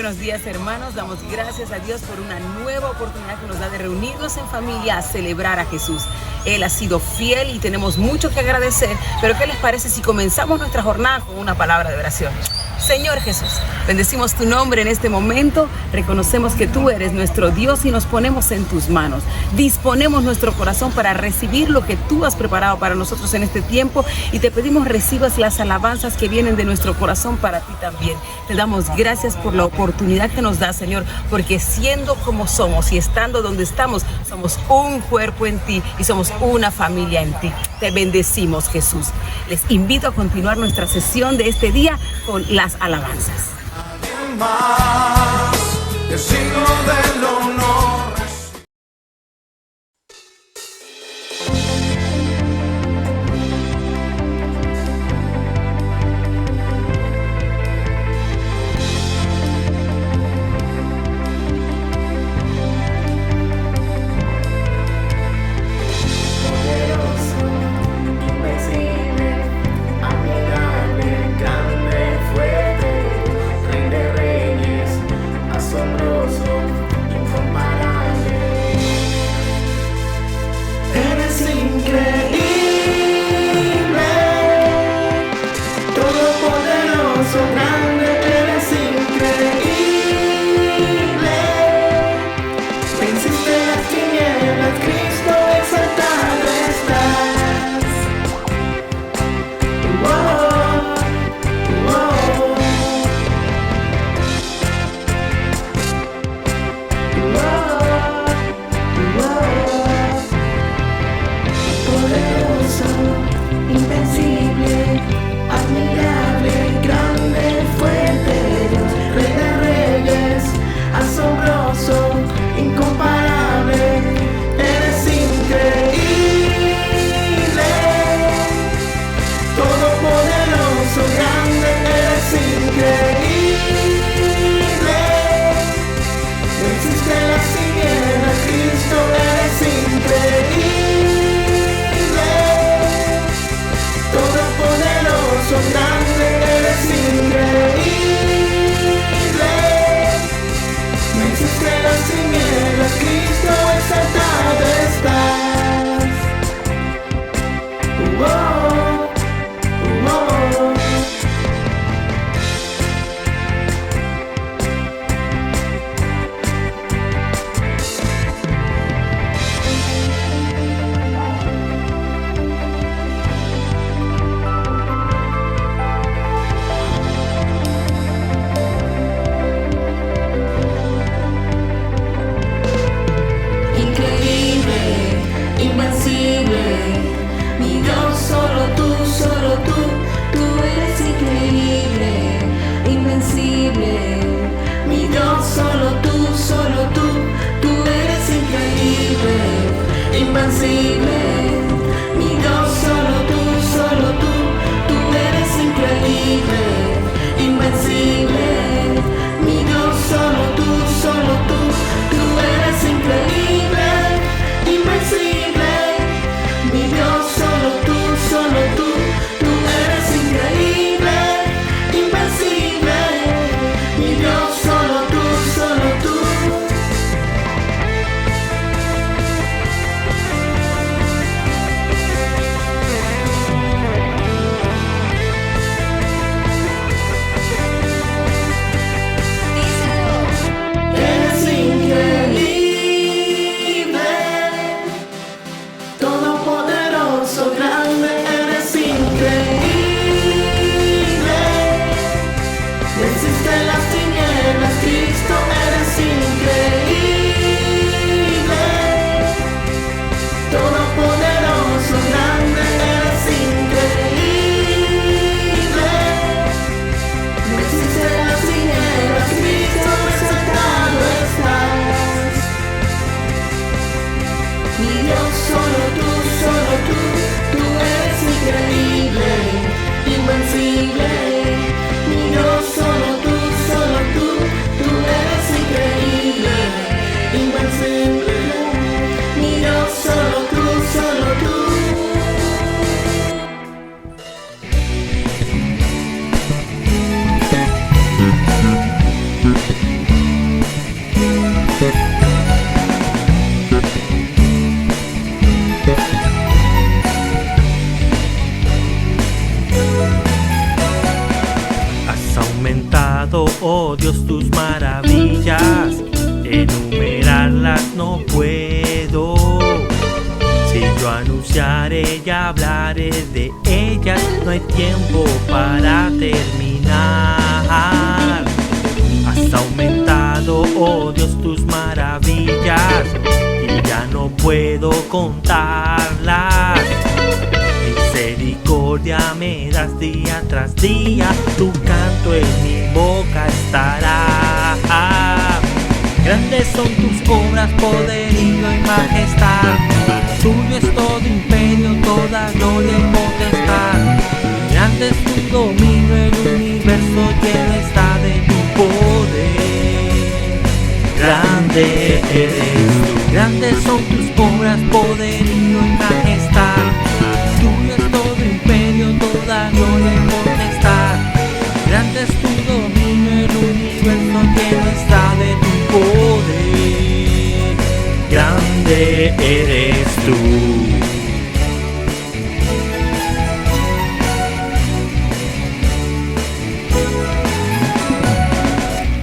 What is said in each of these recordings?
buenos días, hermanos. Damos gracias a Dios por una nueva oportunidad que nos da de reunirnos en familia a celebrar a Jesús. Él ha sido fiel y tenemos mucho que agradecer, pero ¿qué les parece si comenzamos nuestra jornada con una palabra de oración? Señor Jesús, bendecimos tu nombre en este momento, reconocemos que tú eres nuestro Dios y nos ponemos en tus manos. Disponemos nuestro corazón para recibir lo que tú has preparado para nosotros en este tiempo y te pedimos recibas las alabanzas que vienen de nuestro corazón para ti también. Te damos gracias por la oportunidad que nos da, Señor, porque siendo como somos y estando donde estamos, somos un cuerpo en ti y somos una familia en ti. Te bendecimos, Jesús. Les invito a continuar nuestra sesión de este día con las alabanzas. Además, el signo del honor. aumentado, oh Dios, tus maravillas, enumerarlas no puedo. Si yo anunciaré y hablaré de ellas, no hay tiempo para terminar. Has aumentado, oh Dios, tus maravillas, y ya no puedo contarlas. Misericordia me das día tras día, tu canto en mi boca estará. Grandes son tus obras, poderío y majestad. Tuyo es todo imperio, toda gloria y potestad. Grande es tu dominio, el universo lleno está de tu poder. Grande eres tú. Grandes son tus obras, poderío y majestad. Tuyo es todo imperio, toda gloria y potestad. Grande es tu dominio, el universo lleno está de tu poder. Grande eres tú.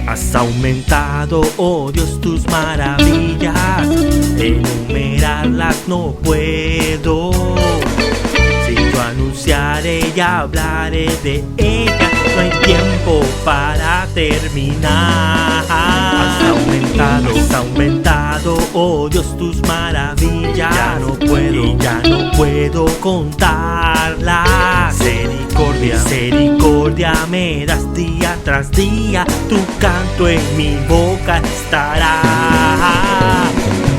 Has aumentado, oh Dios, tus maravillas, enumerarlas no puedo. Si yo anunciaré y hablaré de ellas, no hay tiempo para terminar. Has aumentado, oh Dios, tus maravillas, ya no puedo contarlas. Misericordia me das día tras día, tu canto en mi boca estará.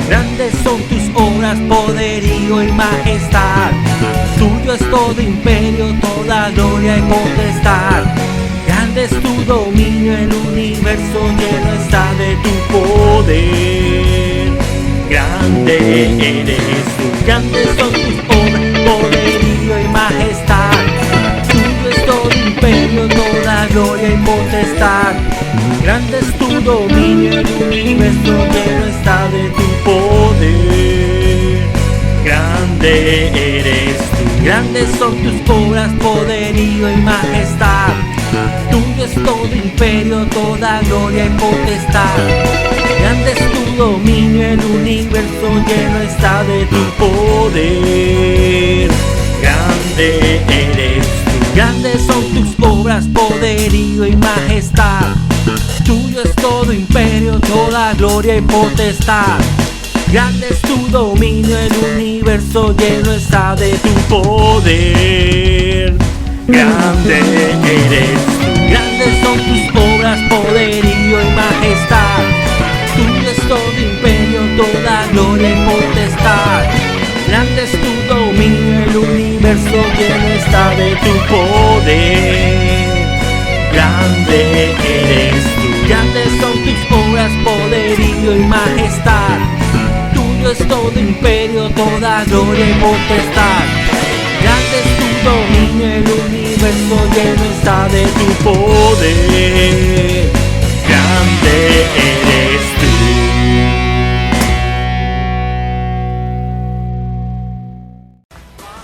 Grandes son tus obras, poderío y majestad. Tuyo es todo imperio, toda gloria y potestad. Grande es tu dominio, el universo lleno está de tu poder. Grande eres tú. Grandes son tus obras, poderío y majestad. Tuyo es todo imperio, toda gloria y potestad. Grande es tu dominio, el universo lleno está de tu poder. Grande eres tú. Grandes son tus obras, poderío y majestad. Tuyo es todo imperio, toda gloria y potestad. Grande es tu dominio, el universo lleno está de tu poder. Grande eres tú. Grandes son tus obras, poderío y majestad. Tuyo es todo imperio, toda gloria y potestad. Grande es tu dominio, el universo lleno está de tu poder. Grande eres tú. Grandes son tus obras, poderío y majestad. Tuyo es todo imperio, toda gloria y potestad. Grande es tu dominio, el universo lleno está de tu poder. Grande eres tú. Grandes son tus obras, poderío y majestad. Tuyo es todo imperio, toda gloria y potestad. Grande es tu dominio, el universo lleno está de tu poder. Grande eres tú.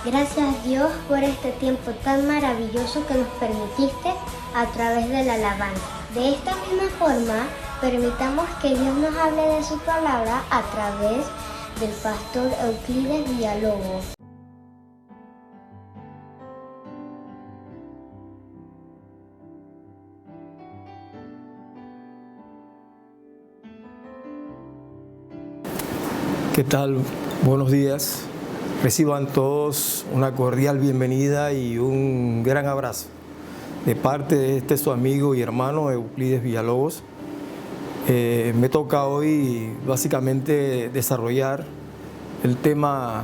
Gracias a Dios por este tiempo tan maravilloso que nos permitiste a través de la alabanza. De esta misma forma, permitamos que Dios nos hable de su palabra a través del pastor Euclides Villalobos. ¿Qué tal? Buenos días. Reciban todos una cordial bienvenida y un gran abrazo de parte de su amigo y hermano Euclides Villalobos. Me toca hoy básicamente desarrollar el tema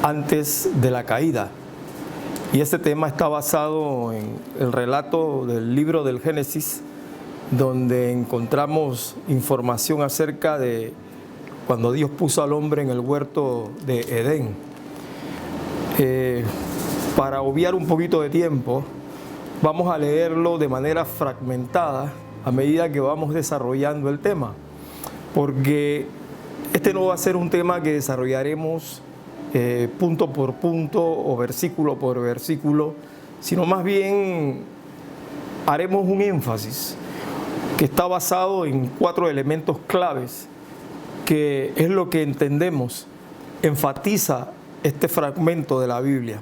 antes de la caída. Y este tema está basado en el relato del libro del Génesis, donde encontramos información acerca de cuando Dios puso al hombre en el huerto de Edén. Para obviar un poquito de tiempo, vamos a leerlo de manera fragmentada a medida que vamos desarrollando el tema, porque este no va a ser un tema que desarrollaremos punto por punto o versículo por versículo, sino más bien haremos un énfasis que está basado en 4 elementos claves, que es lo que entendemos, enfatiza este fragmento de la Biblia.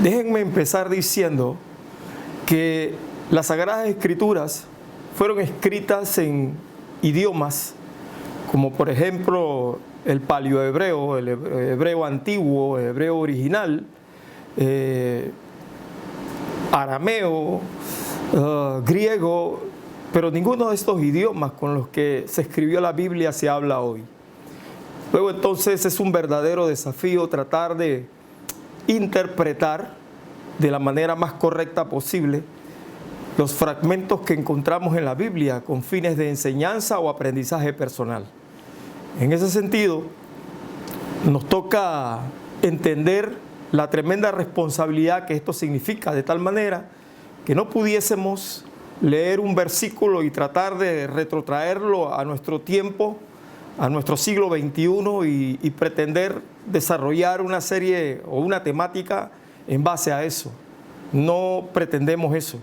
Déjenme empezar diciendo que las Sagradas Escrituras fueron escritas en idiomas como por ejemplo el paleohebreo, el hebreo antiguo, el hebreo original, arameo, griego, pero ninguno de estos idiomas con los que se escribió la Biblia se habla hoy. Luego entonces es un verdadero desafío tratar de interpretar de la manera más correcta posible los fragmentos que encontramos en la Biblia con fines de enseñanza o aprendizaje personal. En ese sentido, nos toca entender la tremenda responsabilidad que esto significa, de tal manera que no pudiésemos leer un versículo y tratar de retrotraerlo a nuestro tiempo, a nuestro siglo XXI y pretender desarrollar una serie o una temática en base a eso. No pretendemos eso.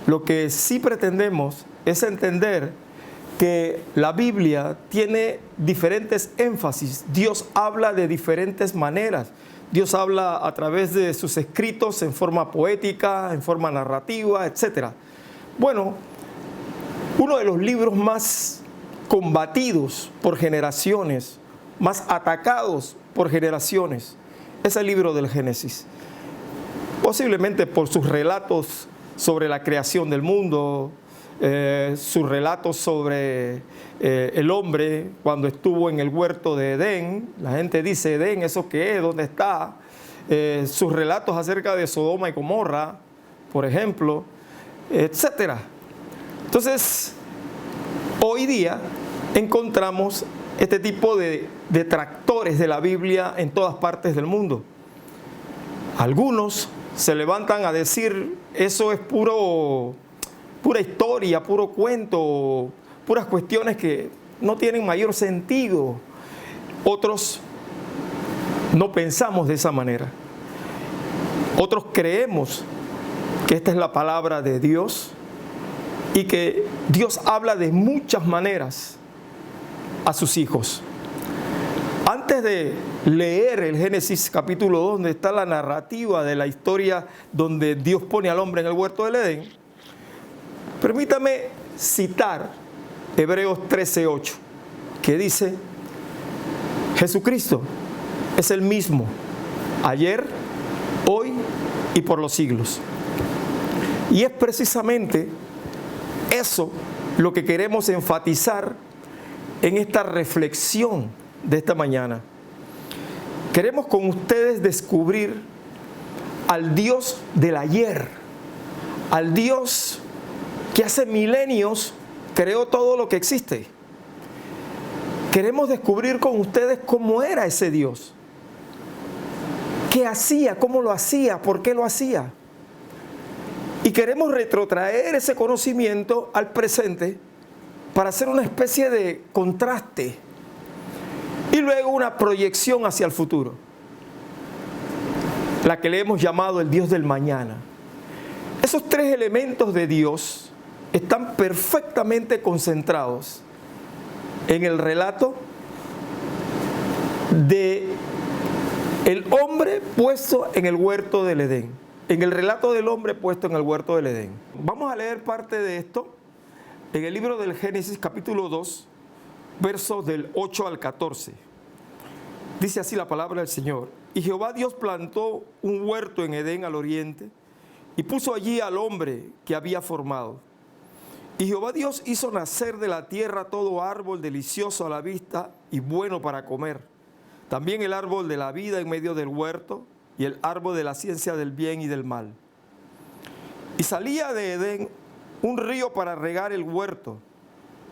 Lo que sí pretendemos es entender que la Biblia tiene diferentes énfasis. Dios habla de diferentes maneras. Dios habla a través de sus escritos en forma poética, en forma narrativa, etc. Bueno, uno de los libros más combatidos por generaciones, más atacados por generaciones, es el libro del Génesis. Posiblemente por sus relatos sobre la creación del mundo, sus relatos sobre el hombre cuando estuvo en el huerto de Edén. La gente dice, Edén, ¿eso qué es? ¿Dónde está? Sus relatos acerca de Sodoma y Gomorra, por ejemplo, etc. Entonces, hoy día encontramos este tipo de detractores de la Biblia en todas partes del mundo. Algunos se levantan a decir, eso es pura historia, puro cuento, puras cuestiones que no tienen mayor sentido. Otros no pensamos de esa manera. Otros creemos que esta es la palabra de Dios y que Dios habla de muchas maneras a sus hijos. Antes de leer el Génesis capítulo 2, donde está la narrativa de la historia donde Dios pone al hombre en el huerto del Edén, permítame citar Hebreos 13:8, que dice, Jesucristo es el mismo ayer, hoy y por los siglos. Y es precisamente eso lo que queremos enfatizar en esta reflexión de esta mañana. Queremos con ustedes descubrir al Dios del ayer, al Dios que hace milenios creó todo lo que existe. Queremos descubrir con ustedes cómo era ese Dios, qué hacía, cómo lo hacía, por qué lo hacía. Y queremos retrotraer ese conocimiento al presente para hacer una especie de contraste y luego una proyección hacia el futuro, la que le hemos llamado el Dios del mañana. Esos 3 elementos de Dios están perfectamente concentrados en el relato de el hombre puesto en el huerto del Edén, en el relato del hombre puesto en el huerto del Edén. Vamos a leer parte de esto en el libro del Génesis capítulo 2, versos del 8 al 14. Dice así la palabra del Señor. Y Jehová Dios plantó un huerto en Edén al oriente y puso allí al hombre que había formado. Y Jehová Dios hizo nacer de la tierra todo árbol delicioso a la vista y bueno para comer. También el árbol de la vida en medio del huerto y el árbol de la ciencia del bien y del mal. Y salía de Edén un río para regar el huerto,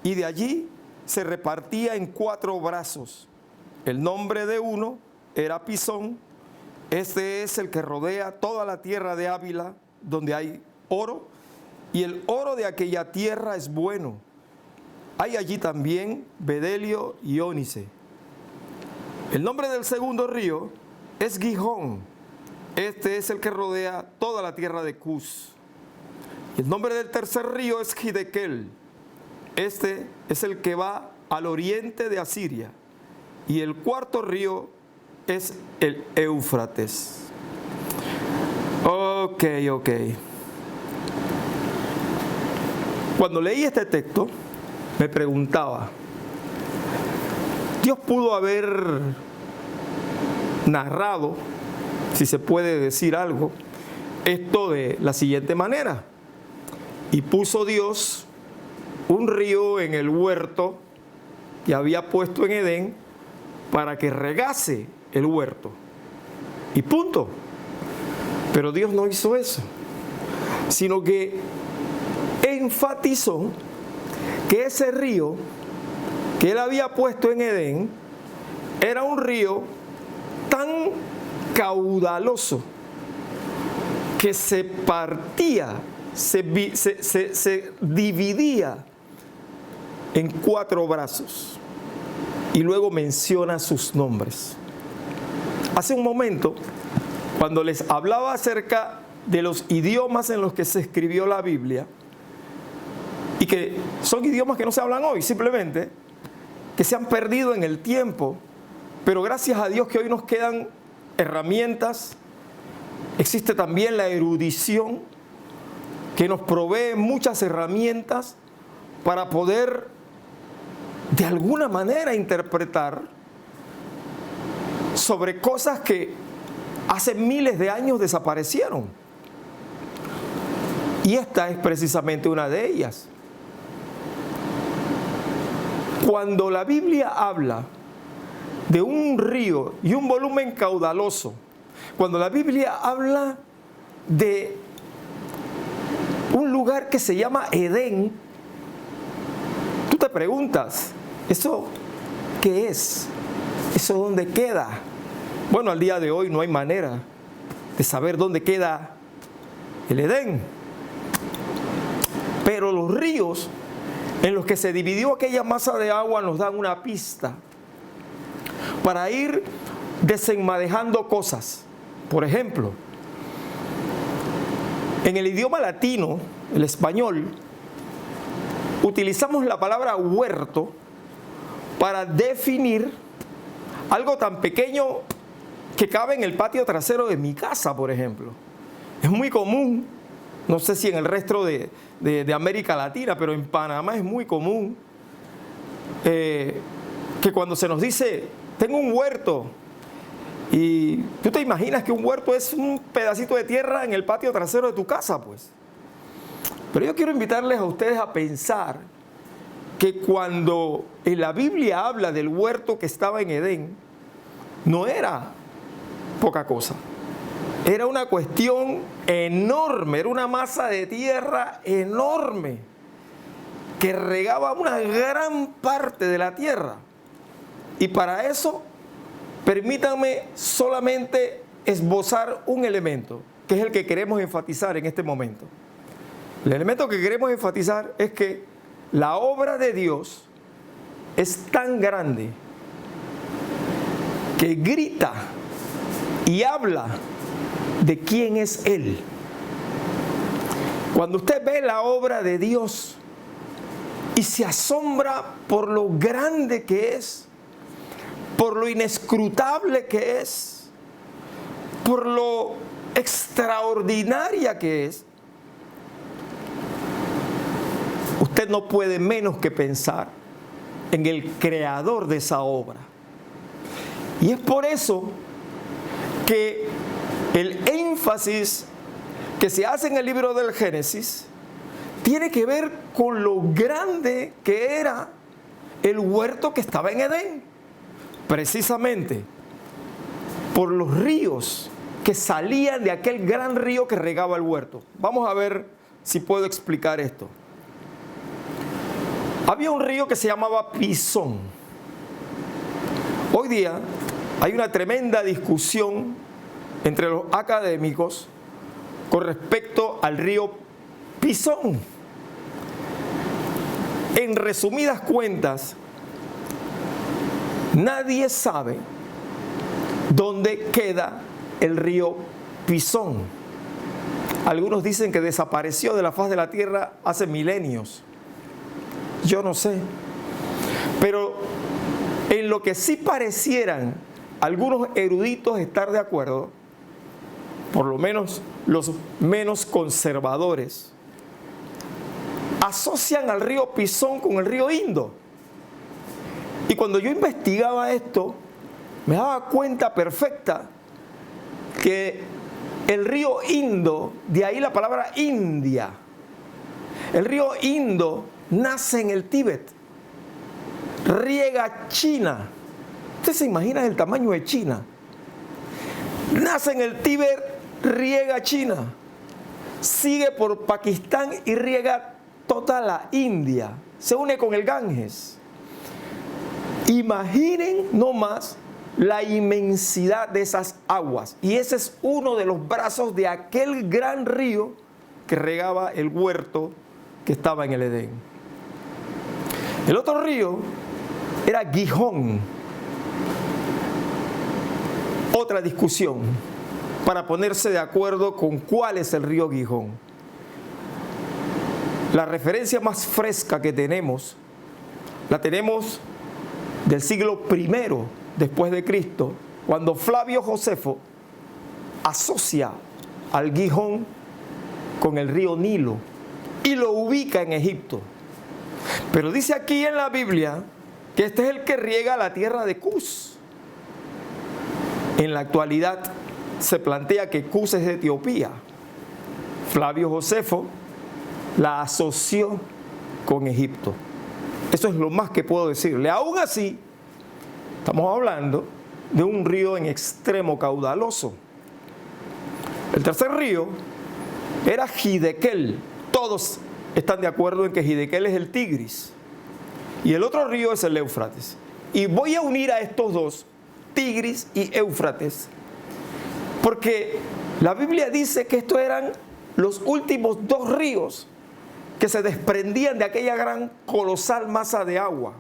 y de allí se repartía en 4 brazos. El nombre de uno era Pisón. Este es el que rodea toda la tierra de Ávila, donde hay oro, y el oro de aquella tierra es bueno. Hay allí también bedelio y ónice. El nombre del segundo río es Gihón. Este es el que rodea toda la tierra de Cus. El nombre del tercer río es Hiddekel. Este es el que va al oriente de Asiria. Y el cuarto río es el Éufrates. Ok. Cuando leí este texto, me preguntaba, Dios pudo haber narrado, si se puede decir algo, esto de la siguiente manera. Y puso Dios un río en el huerto que había puesto en Edén para que regase el huerto. Y punto. Pero Dios no hizo eso, sino que enfatizó que ese río que él había puesto en Edén era un río tan caudaloso que se partía, se dividía en 4 brazos, y luego menciona sus nombres. Hace un momento, cuando les hablaba acerca de los idiomas en los que se escribió la Biblia, y que son idiomas que no se hablan hoy, simplemente que se han perdido en el tiempo, pero gracias a Dios que hoy nos quedan herramientas. Existe también la erudición que nos provee muchas herramientas para poder de alguna manera interpretar sobre cosas que hace miles de años desaparecieron. Y esta es precisamente una de ellas. Cuando la Biblia habla de un río y un volumen caudaloso, cuando la Biblia habla de un lugar que se llama Edén, tú te preguntas, ¿eso qué es? ¿Eso dónde queda? Bueno, al día de hoy no hay manera de saber dónde queda el Edén. Pero los ríos en los que se dividió aquella masa de agua nos dan una pista para ir desenmadejando cosas. Por ejemplo, en el idioma latino, el español, utilizamos la palabra huerto para definir algo tan pequeño que cabe en el patio trasero de mi casa, por ejemplo. Es muy común, no sé si en el resto de América Latina, pero en Panamá es muy común que cuando se nos dice, tengo un huerto, y tú te imaginas que un huerto es un pedacito de tierra en el patio trasero de tu casa, pues. Pero yo quiero invitarles a ustedes a pensar que cuando en la Biblia habla del huerto que estaba en Edén, no era poca cosa. Era una cuestión enorme, era una masa de tierra enorme que regaba una gran parte de la tierra. Y para eso, permítanme solamente esbozar un elemento, que es el que queremos enfatizar en este momento. El elemento que queremos enfatizar es que la obra de Dios es tan grande que grita y habla de quién es Él. Cuando usted ve la obra de Dios y se asombra por lo grande que es, por lo inescrutable que es, por lo extraordinaria que es, usted no puede menos que pensar en el creador de esa obra. Y es por eso que el énfasis que se hace en el libro del Génesis tiene que ver con lo grande que era el huerto que estaba en Edén, precisamente por los ríos que salían de aquel gran río que regaba el huerto. Vamos a ver si puedo explicar esto. Había un río que se llamaba Pisón. Hoy día hay una tremenda discusión entre los académicos con respecto al río Pisón. En resumidas cuentas, nadie sabe dónde queda el río Pisón. Algunos dicen que desapareció de la faz de la tierra hace milenios. Yo no sé. Pero en lo que sí parecieran algunos eruditos estar de acuerdo, por lo menos los menos conservadores, asocian al río Pisón con el río Indo. Y cuando yo investigaba esto, me daba cuenta perfecta que el río Indo, de ahí la palabra India, el río Indo nace en el Tíbet, riega China. ¿Ustedes se imaginan el tamaño de China? Nace en el Tíbet, riega China, sigue por Pakistán y riega toda la India, se une con el Ganges. Imaginen nomás la inmensidad de esas aguas, y ese es uno de los brazos de aquel gran río que regaba el huerto que estaba en el Edén. El otro río era Gihón. Otra discusión para ponerse de acuerdo con cuál es el río Gihón. La referencia más fresca que tenemos, la tenemos del siglo I después de Cristo, cuando Flavio Josefo asocia al Gihón con el río Nilo y lo ubica en Egipto. Pero dice aquí en la Biblia que este es el que riega la tierra de Cus. En la actualidad se plantea que Cus es de Etiopía. Flavio Josefo la asoció con Egipto. Eso es lo más que puedo decirle. Aún así, estamos hablando de un río en extremo caudaloso. El tercer río era Hiddekel. Todos están de acuerdo en que Hiddekel es el Tigris. Y el otro río es el Éufrates. Y voy a unir a estos dos, Tigris y Éufrates, porque la Biblia dice que estos eran los últimos dos ríos que se desprendían de aquella gran colosal masa de agua.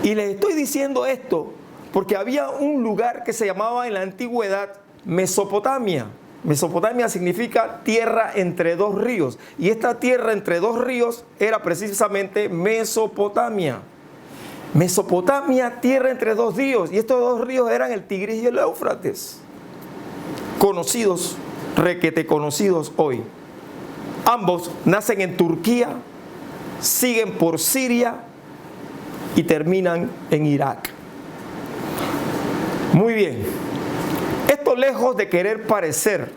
Y les estoy diciendo esto porque había un lugar que se llamaba en la antigüedad Mesopotamia. Mesopotamia significa tierra entre dos ríos, y esta tierra entre dos ríos era precisamente Mesopotamia. Mesopotamia, tierra entre dos ríos, y estos dos ríos eran el Tigris y el Éufrates, conocidos, requete conocidos hoy. Ambos nacen en Turquía, siguen por Siria y terminan en Irak. Muy bien, esto lejos de querer parecer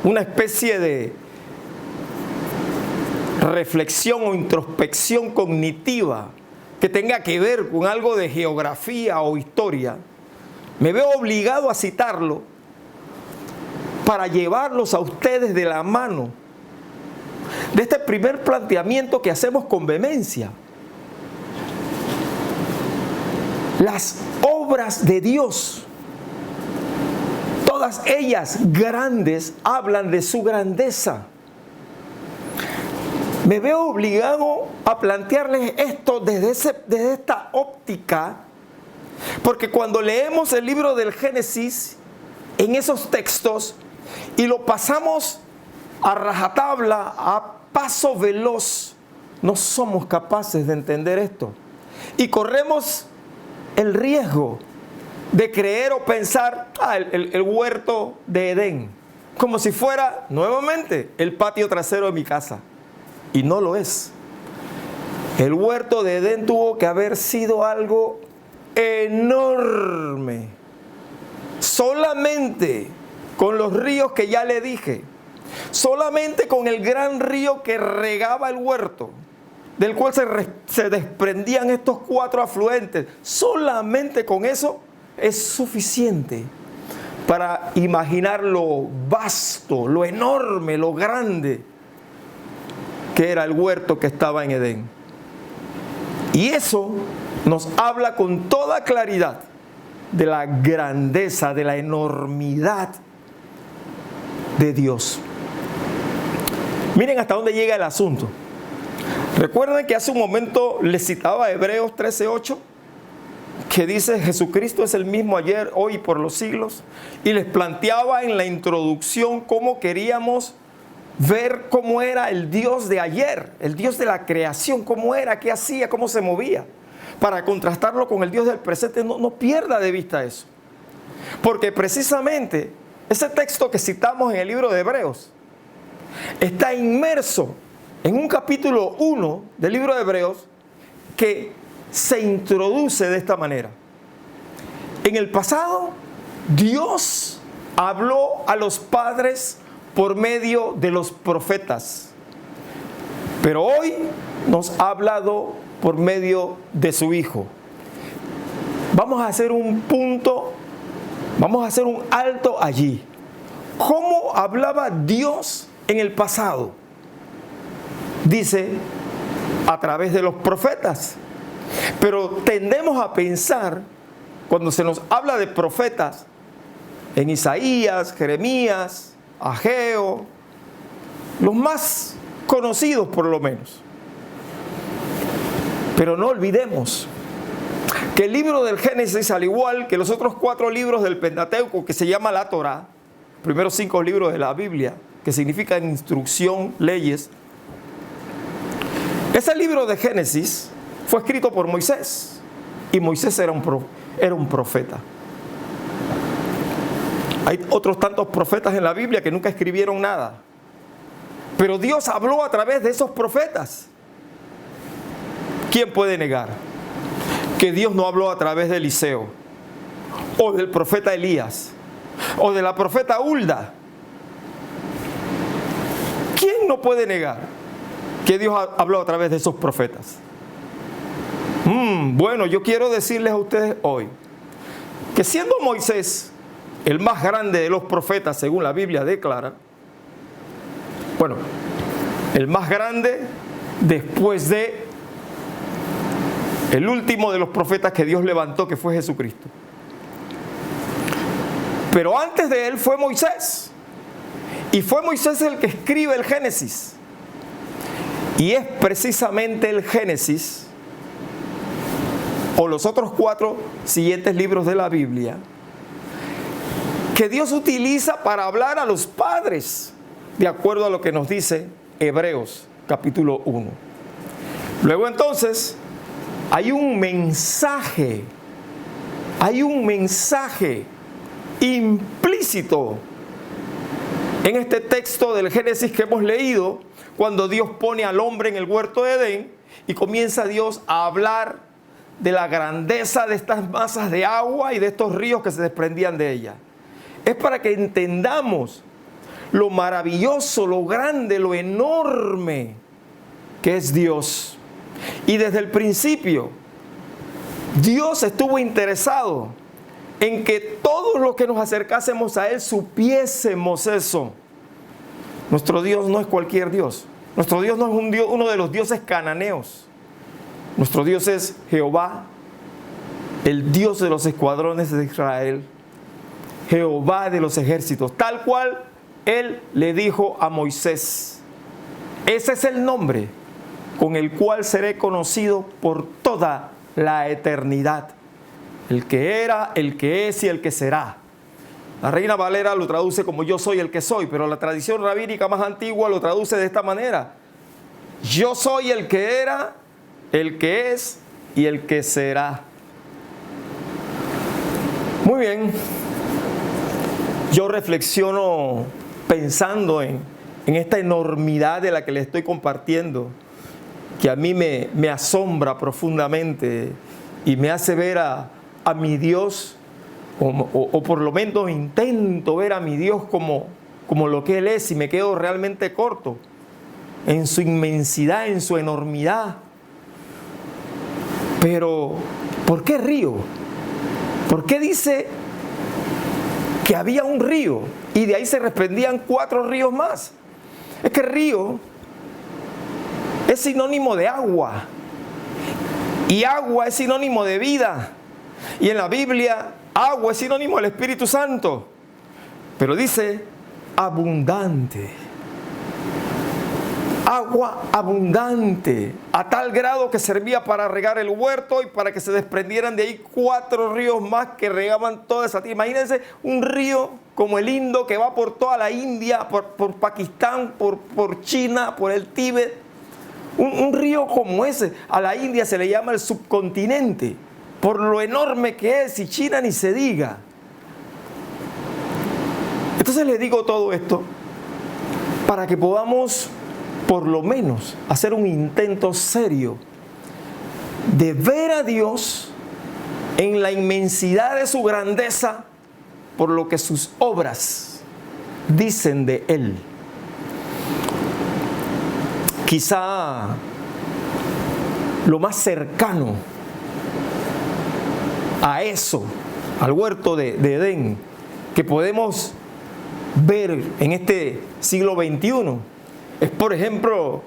una especie de reflexión o introspección cognitiva que tenga que ver con algo de geografía o historia, me veo obligado a citarlo para llevarlos a ustedes de la mano de este primer planteamiento que hacemos con vehemencia. Las obras de Dios, todas ellas grandes, hablan de su grandeza. Me veo obligado a plantearles esto desde esta óptica, porque cuando leemos el libro del Génesis, en esos textos, y lo pasamos a rajatabla, a paso veloz, no somos capaces de entender esto. Y corremos el riesgo de creer o pensar el huerto de Edén, como si fuera nuevamente el patio trasero de mi casa. Y no lo es. El huerto de Edén tuvo que haber sido algo enorme. Solamente con los ríos que ya le dije, solamente con el gran río que regaba el huerto, del cual se desprendían estos 4 afluentes, solamente con eso es suficiente para imaginar lo vasto, lo enorme, lo grande que era el huerto que estaba en Edén. Y eso nos habla con toda claridad de la grandeza, de la enormidad de Dios. Miren hasta dónde llega el asunto. Recuerden que hace un momento les citaba Hebreos 13:8, que dice Jesucristo es el mismo ayer, hoy y por los siglos, y les planteaba en la introducción cómo queríamos ver cómo era el Dios de ayer, el Dios de la creación, cómo era, qué hacía, cómo se movía, para contrastarlo con el Dios del presente. No pierda de vista eso, porque precisamente ese texto que citamos en el libro de Hebreos está inmerso en un capítulo 1 del libro de Hebreos que se introduce de esta manera. En el pasado, Dios habló a los padres por medio de los profetas, pero hoy nos ha hablado por medio de su Hijo. Vamos a hacer un punto, vamos a hacer un alto allí. ¿Cómo hablaba Dios en el pasado? Dice, a través de los profetas. Pero tendemos a pensar, cuando se nos habla de profetas, en Isaías, Jeremías, Ageo, los más conocidos por lo menos. Pero no olvidemos que el libro del Génesis, al igual que los otros 4 libros del Pentateuco, que se llama la Torá, primeros 5 libros de la Biblia, que significan instrucción, leyes, ese libro de Génesis fue escrito por Moisés, y Moisés era un profeta. Hay otros tantos profetas en la Biblia que nunca escribieron nada, pero Dios habló a través de esos profetas. ¿Quién puede negar que Dios no habló a través de Eliseo, o del profeta Elías, o de la profeta Hulda? ¿Quién no puede negar que Dios habló a través de esos profetas? Bueno, yo quiero decirles a ustedes hoy que siendo Moisés el más grande de los profetas, según la Biblia declara, bueno, el más grande después de el último de los profetas que Dios levantó, que fue Jesucristo. Pero antes de él fue Moisés, y fue Moisés el que escribe el Génesis. Y es precisamente el Génesis, o los otros 4 siguientes libros de la Biblia, que Dios utiliza para hablar a los padres, de acuerdo a lo que nos dice Hebreos capítulo 1. Luego entonces hay un mensaje implícito en este texto del Génesis que hemos leído, cuando Dios pone al hombre en el huerto de Edén y comienza Dios a hablar de la grandeza de estas masas de agua y de estos ríos que se desprendían de ella. Es para que entendamos lo maravilloso, lo grande, lo enorme que es Dios. Y desde el principio, Dios estuvo interesado en que todos los que nos acercásemos a Él supiésemos eso. Nuestro Dios no es cualquier Dios. Nuestro Dios no es uno de los dioses cananeos. Nuestro Dios es Jehová, el Dios de los escuadrones de Israel, Jehová de los ejércitos, tal cual Él le dijo a Moisés. Ese es el nombre con el cual seré conocido por toda la eternidad. El que era, el que es y el que será. La Reina Valera lo traduce como yo soy el que soy, pero la tradición rabínica más antigua lo traduce de esta manera: yo soy el que era, el que es y el que será. Muy bien, yo reflexiono pensando en esta enormidad de la que le estoy compartiendo, que a mí me asombra profundamente y me hace ver a mi Dios, o por lo menos intento ver a mi Dios como lo que Él es, y me quedo realmente corto en su inmensidad, en su enormidad. Pero, ¿por qué río? ¿Por qué dice que había un río y de ahí se desprendían 4 ríos más? Es que río es sinónimo de agua, y agua es sinónimo de vida, y en la Biblia agua es sinónimo del Espíritu Santo, pero dice abundante. agua abundante, a tal grado que servía para regar el huerto y para que se desprendieran de ahí 4 ríos más que regaban toda esa tierra. Imagínense un río como el Indo que va por toda la India, por Pakistán, por China, por el Tíbet. Un río como ese. A la India se le llama el subcontinente, por lo enorme que es, y China ni se diga. Entonces les digo todo esto para que podamos por lo menos hacer un intento serio de ver a Dios en la inmensidad de su grandeza por lo que sus obras dicen de Él. Quizá lo más cercano a eso, al huerto de Edén, que podemos ver en este siglo XXI, es, por ejemplo,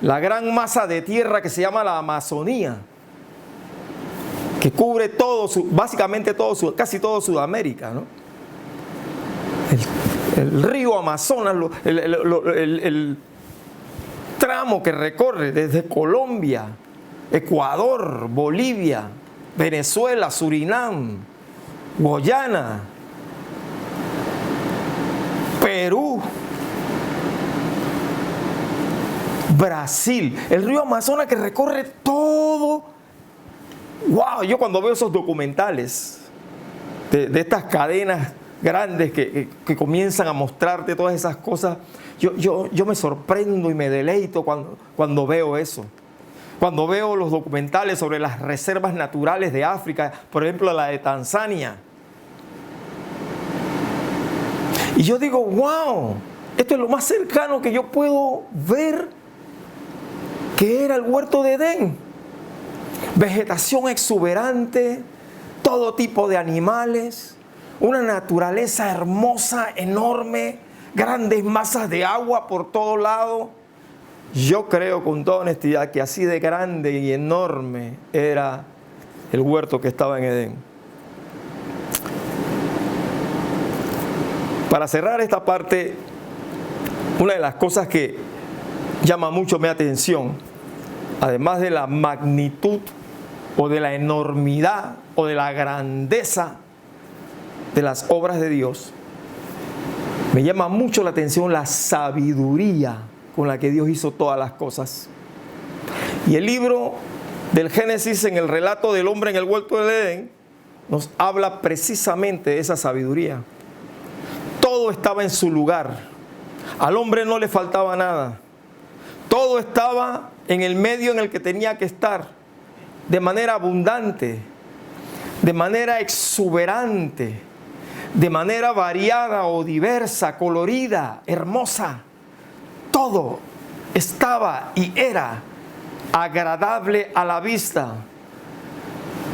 la gran masa de tierra que se llama la Amazonía, que cubre básicamente casi todo Sudamérica, ¿no? El río Amazonas, el tramo que recorre desde Colombia, Ecuador, Bolivia, Venezuela, Surinam, Guyana, Perú, Brasil, el río Amazonas que recorre todo. ¡Wow! Yo cuando veo esos documentales de estas cadenas grandes que comienzan a mostrarte todas esas cosas, yo me sorprendo y me deleito cuando veo eso. Cuando veo los documentales sobre las reservas naturales de África, por ejemplo la de Tanzania. Y yo digo, wow, esto es lo más cercano que yo puedo ver que era el huerto de Edén. Vegetación exuberante, todo tipo de animales, una naturaleza hermosa, enorme, grandes masas de agua por todo lado. Yo creo con toda honestidad que así de grande y enorme era el huerto que estaba en Edén. Para cerrar esta parte, una de las cosas que llama mucho mi atención, además de la magnitud o de la enormidad o de la grandeza de las obras de Dios, me llama mucho la atención la sabiduría con la que Dios hizo todas las cosas. Y el libro del Génesis, en el relato del hombre en el huerto del Edén, nos habla precisamente de esa sabiduría. Todo estaba en su lugar. Al hombre no le faltaba nada. Todo estaba en el medio en el que tenía que estar, de manera abundante, de manera exuberante, de manera variada o diversa, colorida, hermosa. Todo estaba y era agradable a la vista,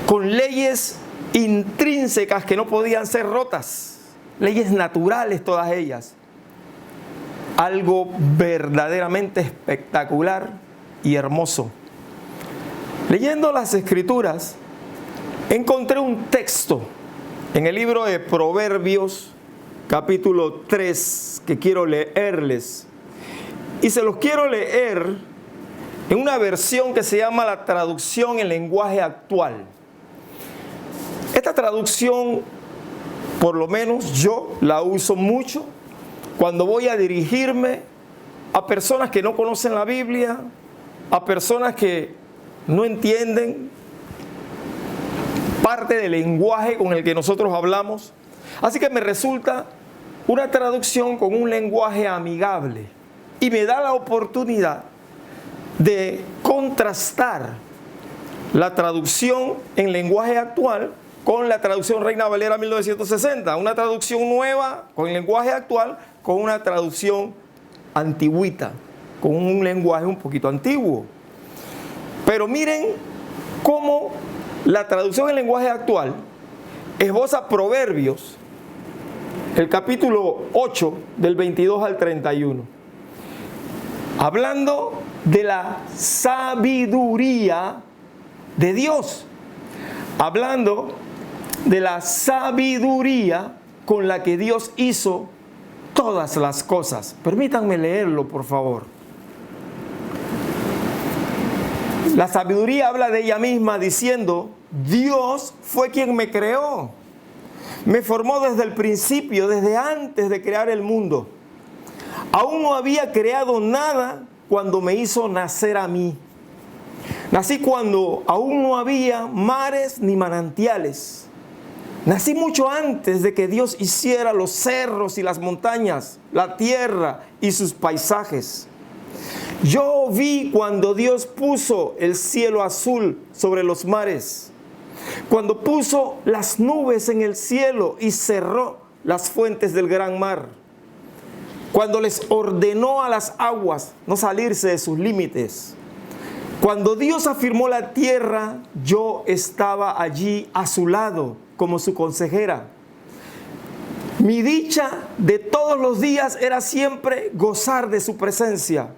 con leyes intrínsecas que no podían ser rotas, leyes naturales todas ellas. Algo verdaderamente espectacular y hermoso. Leyendo las Escrituras, encontré un texto en el libro de Proverbios, capítulo 3, que quiero leerles. Y se los quiero leer en una versión que se llama la traducción en lenguaje actual. Esta traducción, por lo menos yo la uso mucho cuando voy a dirigirme a personas que no conocen la Biblia, a personas que no entienden parte del lenguaje con el que nosotros hablamos. Así que me resulta una traducción con un lenguaje amigable y me da la oportunidad de contrastar la traducción en lenguaje actual con la traducción Reina Valera 1960, una traducción nueva con el lenguaje actual con una traducción antigüita, con un lenguaje un poquito antiguo. Pero miren cómo la traducción en lenguaje actual esboza Proverbios, el capítulo 8, del 22 al 31, hablando de la sabiduría de Dios, hablando de la sabiduría con la que Dios hizo todas las cosas. Permítanme leerlo, por favor. La sabiduría habla de ella misma diciendo: Dios fue quien me creó. Me formó desde el principio, desde antes de crear el mundo. Aún no había creado nada cuando me hizo nacer a mí. Nací cuando aún no había mares ni manantiales. Nací mucho antes de que Dios hiciera los cerros y las montañas, la tierra y sus paisajes. Yo vi cuando Dios puso el cielo azul sobre los mares, cuando puso las nubes en el cielo y cerró las fuentes del gran mar, cuando les ordenó a las aguas no salirse de sus límites. Cuando Dios afirmó la tierra, yo estaba allí a su lado como su consejera. Mi dicha de todos los días era siempre gozar de su presencia.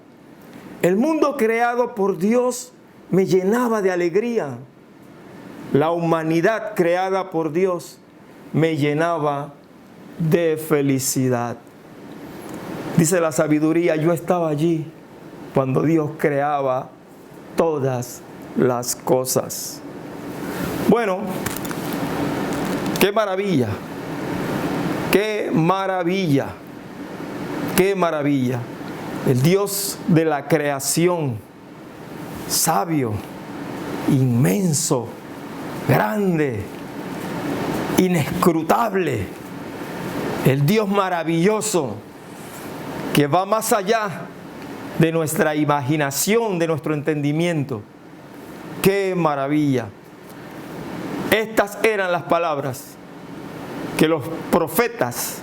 El mundo creado por Dios me llenaba de alegría. La humanidad creada por Dios me llenaba de felicidad. Dice la sabiduría: yo estaba allí cuando Dios creaba todas las cosas. Bueno, qué maravilla, qué maravilla, qué maravilla. El Dios de la creación, sabio, inmenso, grande, inescrutable. El Dios maravilloso que va más allá de nuestra imaginación, de nuestro entendimiento. ¡Qué maravilla! Estas eran las palabras que los profetas,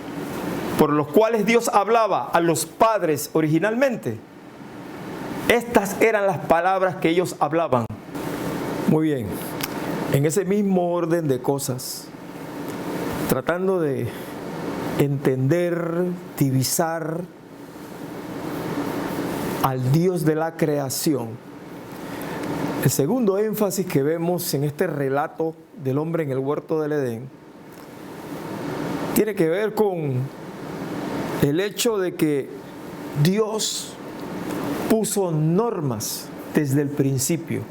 por los cuales Dios hablaba a los padres originalmente. Estas eran las palabras que ellos hablaban. Muy bien, en ese mismo orden de cosas, tratando de entender, divisar al Dios de la creación, el segundo énfasis que vemos en este relato del hombre en el huerto del Edén tiene que ver con el hecho de que Dios puso normas desde el principio.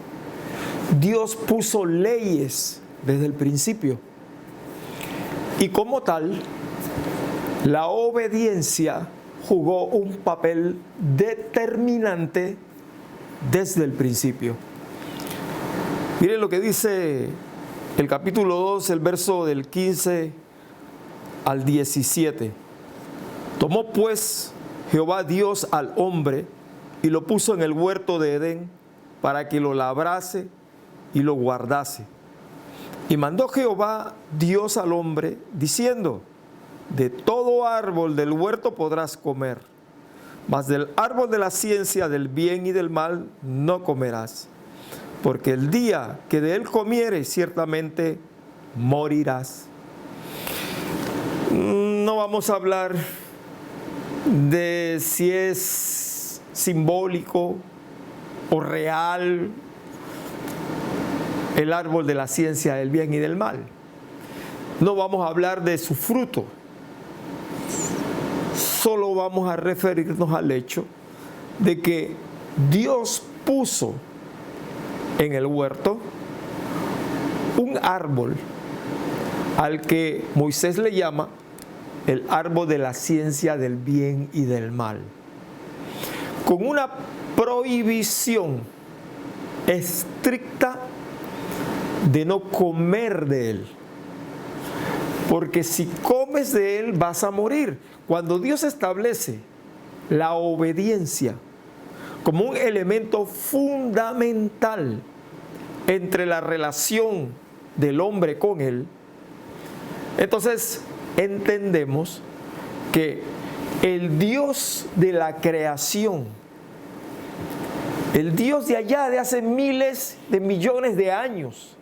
Dios puso leyes desde el principio. Y como tal, la obediencia jugó un papel determinante desde el principio. Miren lo que dice el capítulo 2, el verso del 15 al 17. Tomó pues Jehová Dios al hombre y lo puso en el huerto de Edén para que lo labrase y lo guardase. Y mandó Jehová Dios al hombre diciendo: de todo árbol del huerto podrás comer, mas del árbol de la ciencia del bien y del mal no comerás, porque el día que de él comieres ciertamente morirás. No vamos a hablar de si es simbólico o real el árbol de la ciencia del bien y del mal. No vamos a hablar de su fruto. Solo vamos a referirnos al hecho de que Dios puso en el huerto un árbol al que Moisés le llama el árbol de la ciencia del bien y del mal, con una prohibición estricta de no comer de él, porque si comes de él vas a morir. Cuando Dios establece la obediencia como un elemento fundamental entre la relación del hombre con él, entonces entendemos que el Dios de la creación, el Dios de allá de hace miles de millones de años,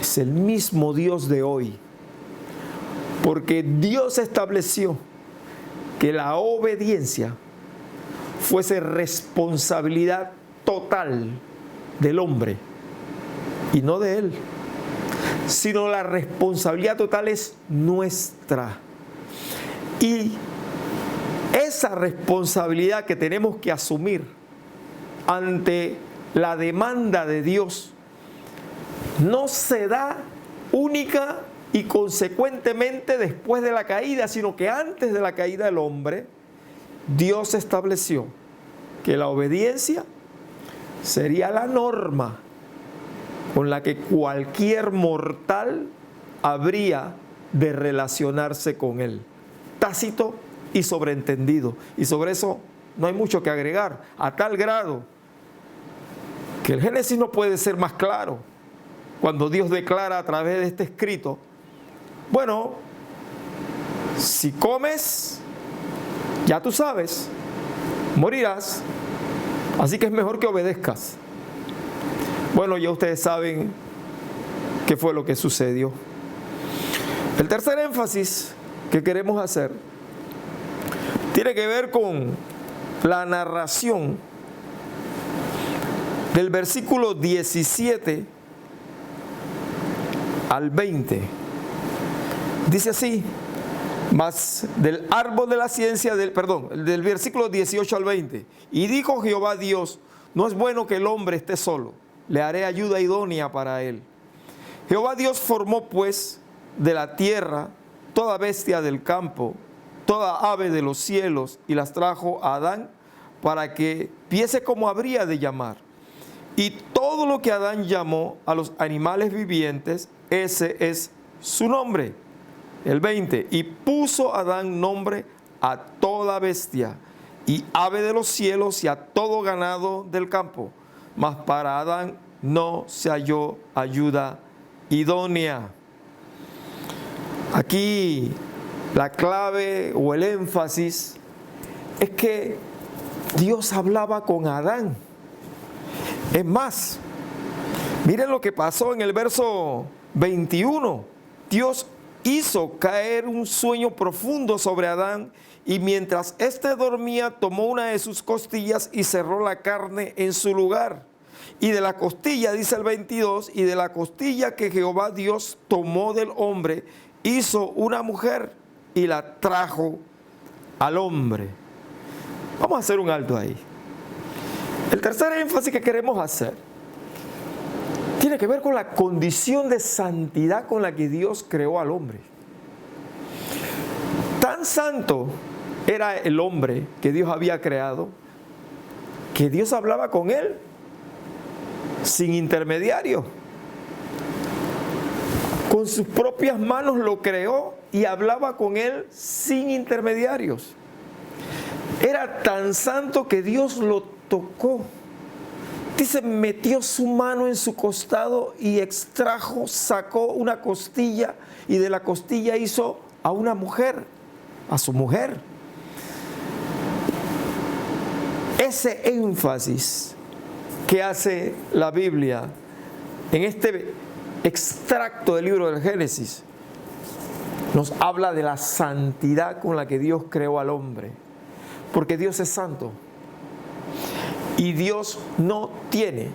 es el mismo Dios de hoy. Porque Dios estableció que la obediencia fuese responsabilidad total del hombre y no de él, sino la responsabilidad total es nuestra. Y esa responsabilidad que tenemos que asumir ante la demanda de Dios no se da única y consecuentemente después de la caída, sino que antes de la caída del hombre, Dios estableció que la obediencia sería la norma con la que cualquier mortal habría de relacionarse con Él. Tácito y sobreentendido. Y sobre eso no hay mucho que agregar, a tal grado que el Génesis no puede ser más claro cuando Dios declara a través de este escrito: bueno, si comes, ya tú sabes, morirás, así que es mejor que obedezcas. Bueno, ya ustedes saben qué fue lo que sucedió. El tercer énfasis que queremos hacer tiene que ver con la narración del versículo 17 al 20. Dice así: mas del árbol de la ciencia, del versículo 18 al 20. Y dijo Jehová Dios: no es bueno que el hombre esté solo, le haré ayuda idónea para él. Jehová Dios formó pues de la tierra toda bestia del campo, toda ave de los cielos, y las trajo a Adán para que viese cómo habría de llamar. Y todo lo que Adán llamó a los animales vivientes, ese es su nombre. El 20, y puso Adán nombre a toda bestia y ave de los cielos y a todo ganado del campo. Mas para Adán no se halló ayuda idónea. Aquí la clave o el énfasis es que Dios hablaba con Adán. Es más, miren lo que pasó en el verso 21. Dios hizo caer un sueño profundo sobre Adán, y mientras éste dormía, tomó una de sus costillas y cerró la carne en su lugar. Y de la costilla, dice el 22, y de la costilla que Jehová Dios tomó del hombre, hizo una mujer y la trajo al hombre. Vamos a hacer un alto ahí. El tercer énfasis que queremos hacer tiene que ver con la condición de santidad con la que Dios creó al hombre. Tan santo era el hombre que Dios había creado, que Dios hablaba con él sin intermediario. Con sus propias manos lo creó y hablaba con él sin intermediarios. Era tan santo que Dios lo tocó. Dice, metió su mano en su costado y extrajo, sacó una costilla, y de la costilla hizo a una mujer, a su mujer. Ese énfasis que hace la Biblia en este extracto del libro del Génesis nos habla de la santidad con la que Dios creó al hombre, porque Dios es santo. Y Dios no tiene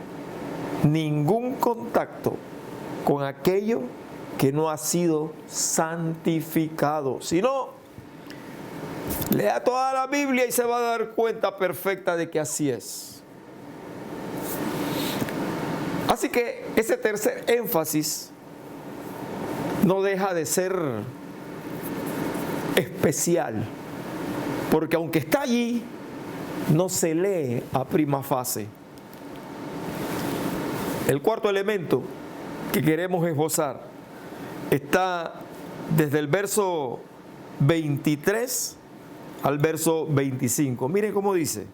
ningún contacto con aquello que no ha sido santificado. Si no, lea toda la Biblia y se va a dar cuenta perfecta de que así es. Así que ese tercer énfasis no deja de ser especial, porque aunque está allí, no se lee a prima fase. El cuarto elemento que queremos esbozar está desde el verso 23 al verso 25. Miren cómo dice: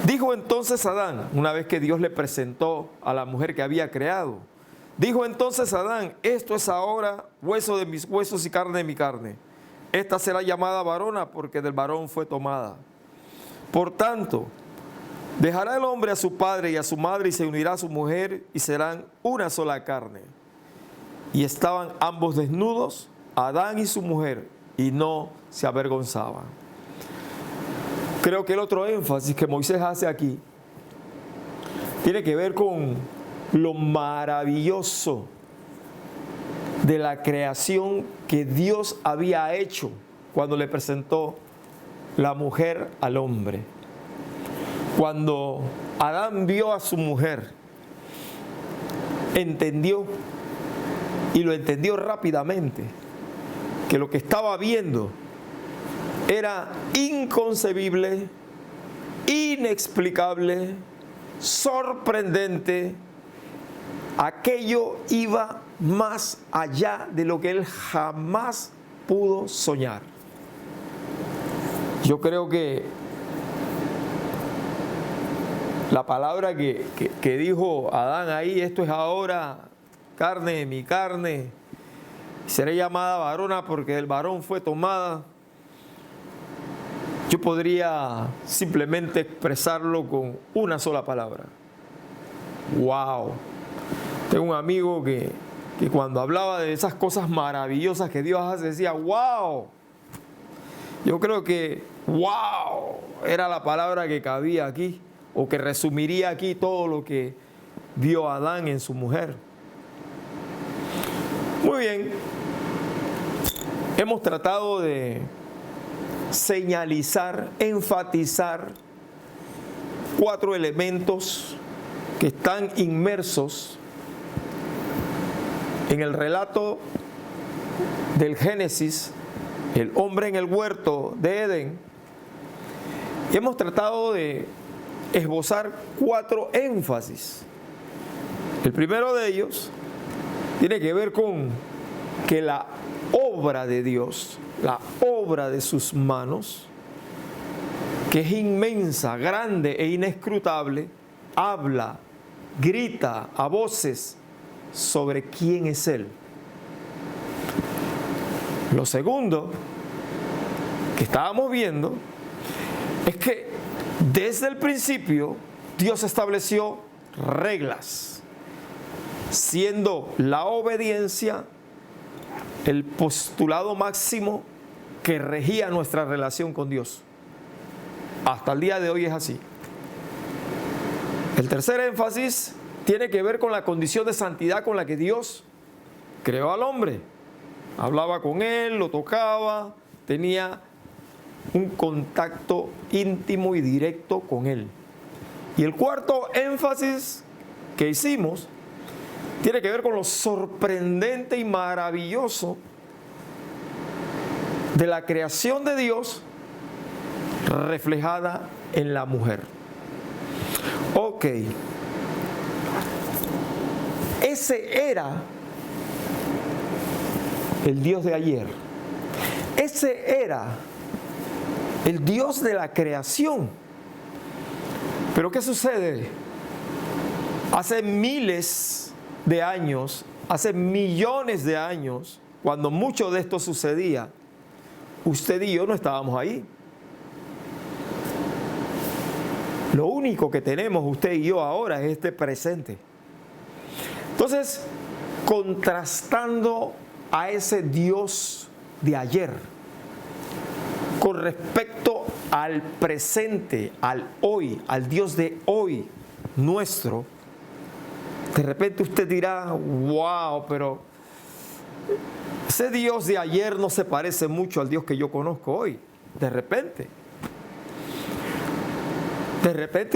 dijo entonces Adán, una vez que Dios le presentó a la mujer que había creado, dijo entonces Adán: esto es ahora hueso de mis huesos y carne de mi carne. Esta será llamada varona, porque del varón fue tomada. Por tanto, dejará el hombre a su padre y a su madre, y se unirá a su mujer, y serán una sola carne. Y estaban ambos desnudos, Adán y su mujer, y no se avergonzaban. Creo que el otro énfasis que Moisés hace aquí tiene que ver con lo maravilloso de la creación que Dios había hecho cuando le presentó la mujer al hombre. Cuando Adán vio a su mujer, entendió, y lo entendió rápidamente, que lo que estaba viendo era inconcebible, inexplicable, sorprendente. Aquello iba más allá de lo que él jamás pudo soñar. Yo creo que la palabra que dijo Adán ahí, esto es ahora carne de mi carne, seré llamada varona porque del varón fue tomada. Yo podría simplemente expresarlo con una sola palabra. ¡Wow! Tengo un amigo que cuando hablaba de esas cosas maravillosas que Dios hace, decía ¡wow! Yo creo que ¡wow! Era la palabra que cabía aquí, o que resumiría aquí todo lo que vio Adán en su mujer. Muy bien. Hemos tratado de señalizar, enfatizar 4 elementos que están inmersos en el relato del Génesis, el hombre en el huerto de Edén. Y hemos tratado de esbozar 4 énfasis. El primero de ellos tiene que ver con que la obra de Dios, la obra de sus manos, que es inmensa, grande e inescrutable, habla, grita a voces sobre quién es Él. Lo segundo que estábamos viendo es que desde el principio Dios estableció reglas, siendo la obediencia el postulado máximo que regía nuestra relación con Dios. Hasta el día de hoy es así. El tercer énfasis tiene que ver con la condición de santidad con la que Dios creó al hombre. Hablaba con él, lo tocaba, tenía un contacto íntimo y directo con él. Y el cuarto énfasis que hicimos tiene que ver con lo sorprendente y maravilloso de la creación de Dios reflejada en la mujer. Ok. Ese era el Dios de ayer. Ese era el Dios de la creación. Pero ¿qué sucede? Hace miles de años, hace millones de años, cuando mucho de esto sucedía, usted y yo no estábamos ahí. Lo único que tenemos usted y yo ahora es este presente. Entonces, contrastando a ese Dios de ayer con respecto al presente, al hoy, al Dios de hoy nuestro, de repente usted dirá, wow, pero ese Dios de ayer no se parece mucho al Dios que yo conozco hoy. De repente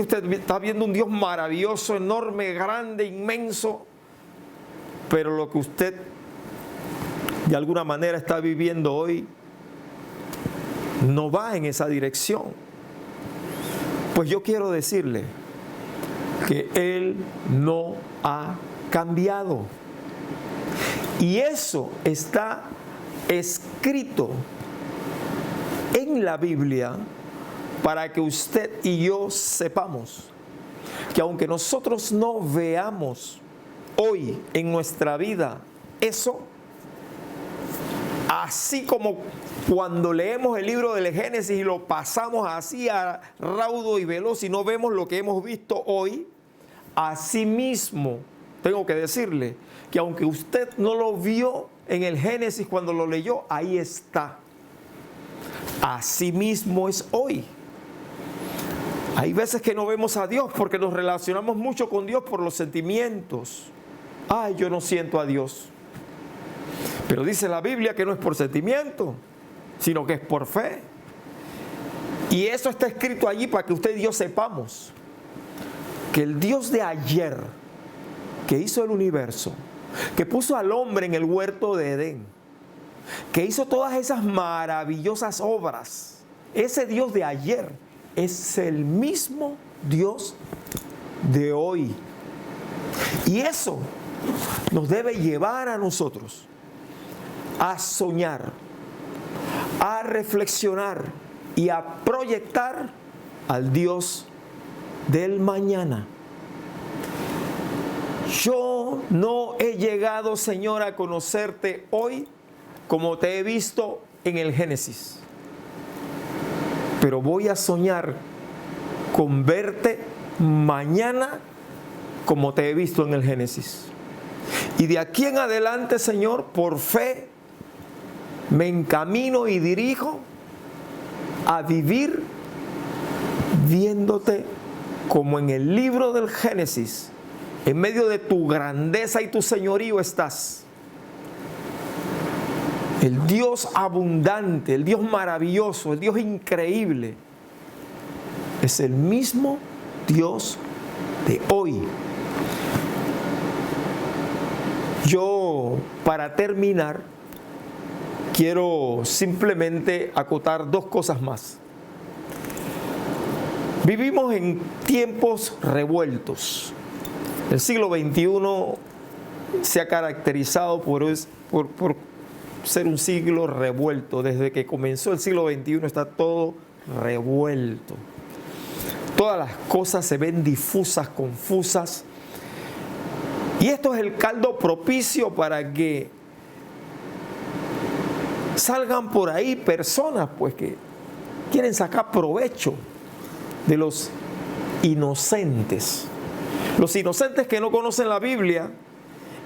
usted está viendo un Dios maravilloso, enorme, grande, inmenso, pero lo que usted de alguna manera está viviendo hoy no va en esa dirección. Pues yo quiero decirle que Él no ha cambiado. Y eso está escrito en la Biblia para que usted y yo sepamos que aunque nosotros no veamos hoy en nuestra vida eso, así como cuando leemos el libro del Génesis y lo pasamos así a raudo y veloz y no vemos lo que hemos visto hoy, así mismo tengo que decirle que aunque usted no lo vio en el Génesis cuando lo leyó, ahí está. Así mismo es hoy. Hay veces que no vemos a Dios porque nos relacionamos mucho con Dios por los sentimientos. Ay, yo no siento a Dios. Pero dice la Biblia que no es por sentimiento, sino que es por fe. Y eso está escrito allí para que usted y yo sepamos que el Dios de ayer, que hizo el universo, que puso al hombre en el huerto de Edén, que hizo todas esas maravillosas obras, ese Dios de ayer es el mismo Dios de hoy. Y eso nos debe llevar a nosotros a soñar, a reflexionar y a proyectar al Dios del mañana. Yo no he llegado, Señor, a conocerte hoy como te he visto en el Génesis, pero voy a soñar con verte mañana como te he visto en el Génesis. Y de aquí en adelante, Señor, por fe, me encamino y dirijo a vivir viéndote como en el libro del Génesis, en medio de tu grandeza y tu señorío estás. El Dios abundante, el Dios maravilloso, el Dios increíble, es el mismo Dios de hoy. Yo, para terminar, quiero simplemente acotar dos cosas más. Vivimos en tiempos revueltos. El siglo XXI se ha caracterizado por ser un siglo revuelto. Desde que comenzó el siglo XXI está todo revuelto. Todas las cosas se ven difusas, confusas. Y esto es el caldo propicio para que salgan por ahí personas pues que quieren sacar provecho de los inocentes. Los inocentes que no conocen la Biblia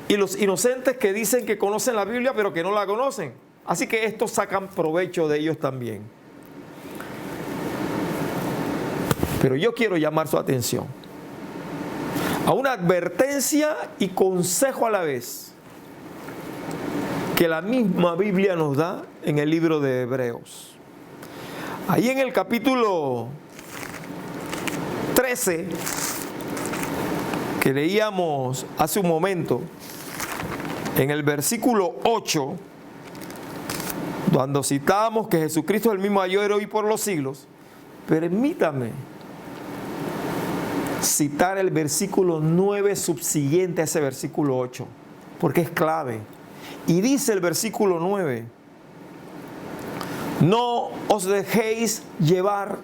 y los inocentes que dicen que conocen la Biblia pero que no la conocen. Así que estos sacan provecho de ellos también. Pero yo quiero llamar su atención a una advertencia y consejo a la vez que la misma Biblia nos da en el libro de Hebreos. Ahí en el capítulo 13, que leíamos hace un momento, en el versículo 8, cuando citamos que Jesucristo es el mismo ayer, hoy y por los siglos, permítame citar el versículo 9 subsiguiente a ese versículo 8, porque es clave. Y dice el versículo 9: no os dejéis llevar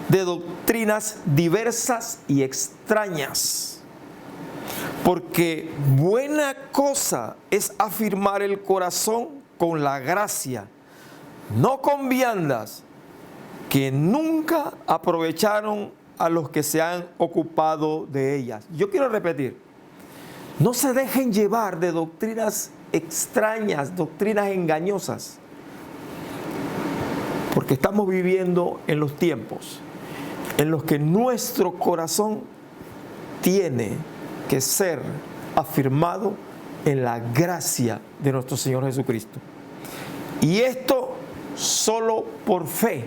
de doctrinas diversas y extrañas, porque buena cosa es afirmar el corazón con la gracia, no con viandas, que nunca aprovecharon a los que se han ocupado de ellas. Yo quiero repetir: no se dejen llevar de doctrinas extrañas, doctrinas engañosas, porque estamos viviendo en los tiempos en los que nuestro corazón tiene que ser afirmado en la gracia de nuestro Señor Jesucristo. Y esto solo por fe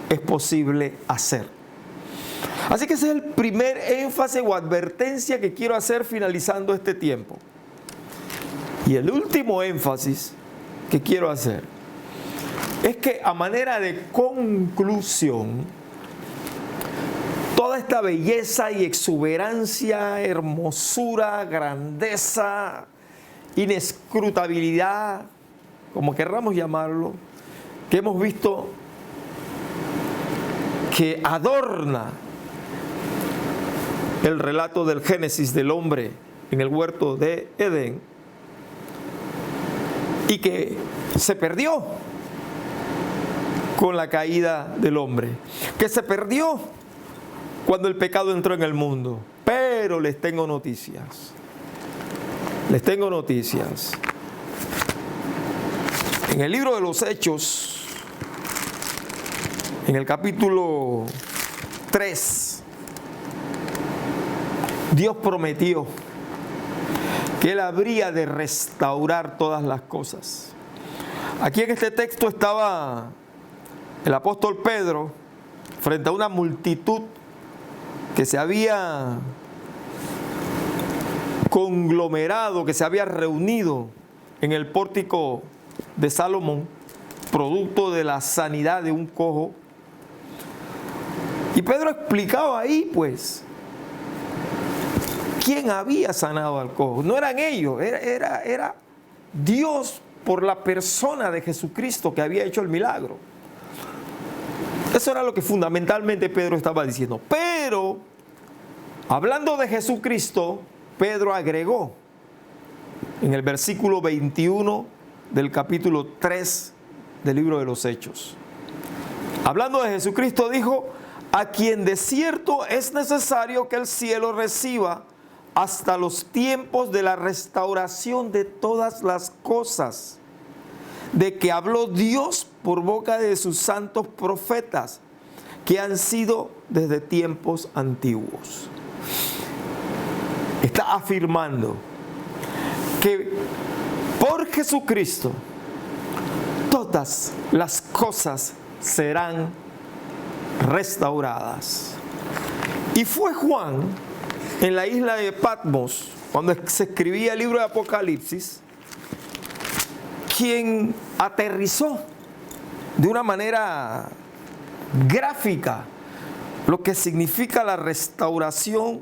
es posible hacer. Así que ese es el primer énfasis o advertencia que quiero hacer finalizando este tiempo. Y el último énfasis que quiero hacer es que, a manera de conclusión, toda esta belleza y exuberancia, hermosura, grandeza, inescrutabilidad, como querramos llamarlo, que hemos visto que adorna el relato del Génesis del hombre en el huerto de Edén, y que se perdió con la caída del hombre, que se perdió cuando el pecado entró en el mundo. Pero les tengo noticias. Les tengo noticias. En el libro de los Hechos, en el capítulo 3, Dios prometió que Él habría de restaurar todas las cosas. Aquí en este texto estaba el apóstol Pedro frente a una multitud que se había conglomerado, que se había reunido en el pórtico de Salomón, producto de la sanidad de un cojo. Y Pedro explicaba ahí, pues, quién había sanado al cojo. No eran ellos, era Dios por la persona de Jesucristo que había hecho el milagro. Eso era lo que fundamentalmente Pedro estaba diciendo. Pero, hablando de Jesucristo, Pedro agregó en el versículo 21 del capítulo 3 del libro de los Hechos. Hablando de Jesucristo, dijo: a quien de cierto es necesario que el cielo reciba hasta los tiempos de la restauración de todas las cosas, de que habló Dios por boca de sus santos profetas, que han sido desde tiempos antiguos. Está afirmando que por Jesucristo todas las cosas serán restauradas. Y fue Juan, en la isla de Patmos, cuando se escribía el libro de Apocalipsis, quien aterrizó de una manera gráfica lo que significa la restauración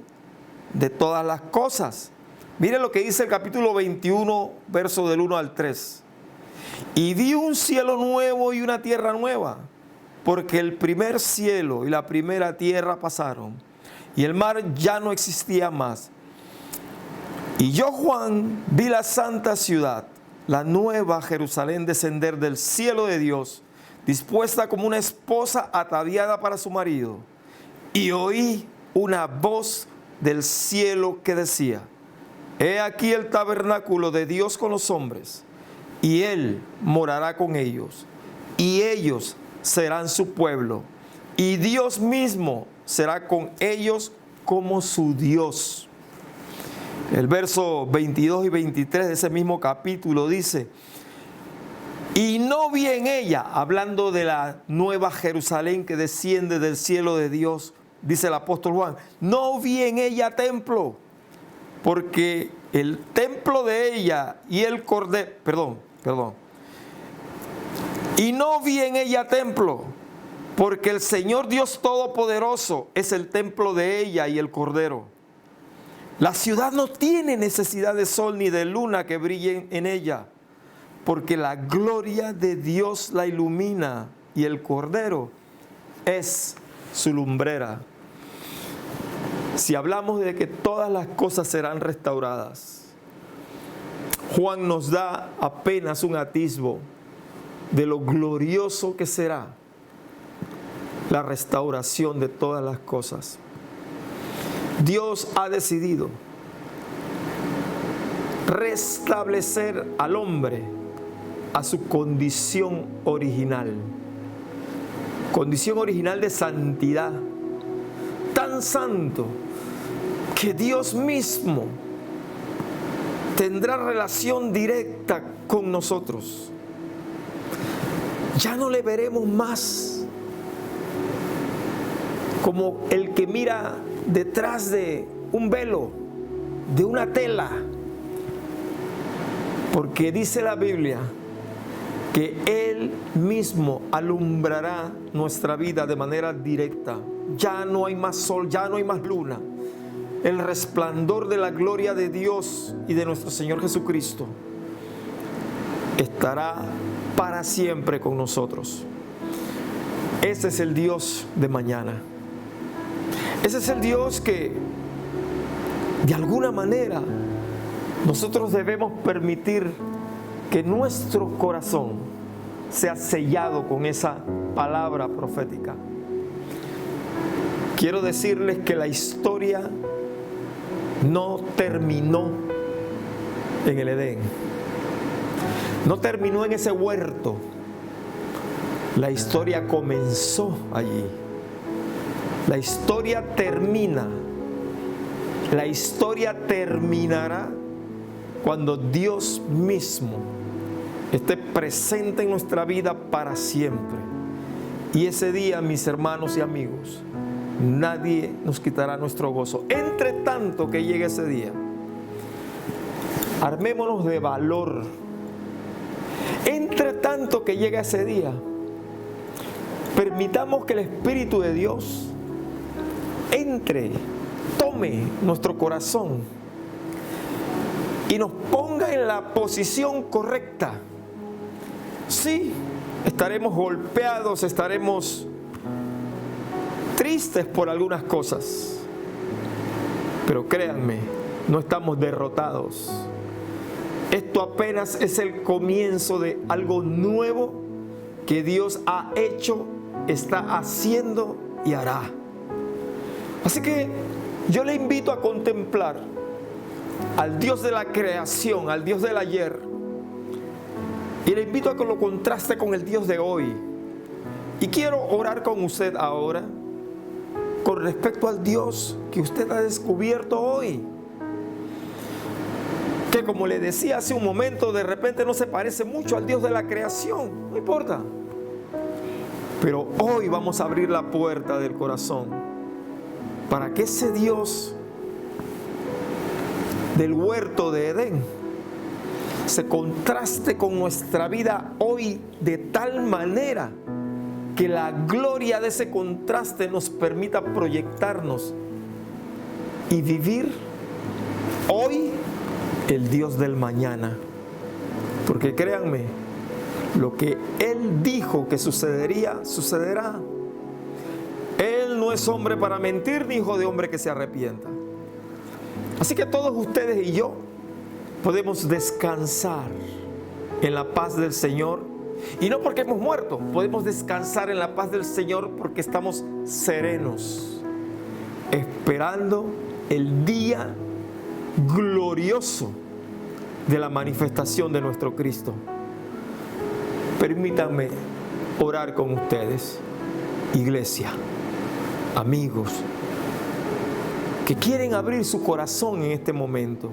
de todas las cosas. Mire lo que dice el capítulo 21, verso del 1 al 3. Y vi un cielo nuevo y una tierra nueva, porque el primer cielo y la primera tierra pasaron, y el mar ya no existía más. Y yo, Juan, vi la santa ciudad, la nueva Jerusalén, descender del cielo de Dios, dispuesta como una esposa ataviada para su marido. Y oí una voz del cielo que decía: he aquí el tabernáculo de Dios con los hombres, y Él morará con ellos, y ellos serán su pueblo, y Dios mismo será con ellos como su Dios. El verso 22 y 23 de ese mismo capítulo dice: y no vi en ella, hablando de la nueva Jerusalén que desciende del cielo de Dios, dice el apóstol Juan, no vi en ella templo, porque el templo de ella y el cordero, y no vi en ella templo, porque el Señor Dios Todopoderoso es el templo de ella y el cordero. La ciudad no tiene necesidad de sol ni de luna que brillen en ella, porque la gloria de Dios la ilumina y el cordero es su lumbrera. Si hablamos de que todas las cosas serán restauradas, Juan nos da apenas un atisbo de lo glorioso que será la restauración de todas las cosas. Dios ha decidido restablecer al hombre a su condición original de santidad, tan santo que Dios mismo tendrá relación directa con nosotros. Ya no le veremos más como el que mira detrás de un velo, de una tela, porque dice la Biblia que Él mismo alumbrará nuestra vida de manera directa. Ya no hay más sol, ya no hay más luna. El resplandor de la gloria de Dios y de nuestro Señor Jesucristo estará para siempre con nosotros. Ese es el Dios de mañana. Ese es el Dios que, de alguna manera, nosotros debemos permitir que nuestro corazón sea sellado con esa palabra profética. Quiero decirles que la historia no terminó en el Edén. No terminó en ese huerto. La historia comenzó allí. La historia termina. La historia terminará cuando Dios mismo esté presente en nuestra vida para siempre Y ese día, mis hermanos y amigos, nadie nos quitará nuestro gozo. Entre tanto que llegue ese día, armémonos de valor. Entre tanto que llegue ese día, permitamos que el Espíritu de Dios entre, tome nuestro corazón y nos ponga en la posición correcta. Sí, estaremos golpeados, estaremos tristes por algunas cosas, pero créanme, no estamos derrotados. Esto apenas es el comienzo de algo nuevo que Dios ha hecho, está haciendo y hará. Así que yo le invito a contemplar al Dios de la creación, al Dios del ayer, y le invito a que lo contraste con el Dios de hoy. Y quiero orar con usted ahora con respecto al Dios que usted ha descubierto hoy, que, como le decía hace un momento, de repente no se parece mucho al Dios de la creación. No importa, pero hoy vamos a abrir la puerta del corazón para que ese Dios del huerto de Edén se contraste con nuestra vida hoy de tal manera que la gloria de ese contraste nos permita proyectarnos y vivir hoy el Dios del mañana. Porque créanme, lo que Él dijo que sucedería, sucederá. Él no es hombre para mentir, ni hijo de hombre que se arrepienta. Así que todos ustedes y yo podemos descansar en la paz del Señor. Y no porque hemos muerto, podemos descansar en la paz del Señor porque estamos serenos, esperando el día glorioso de la manifestación de nuestro Cristo. Permítanme orar con ustedes, iglesia, amigos, que quieren abrir su corazón en este momento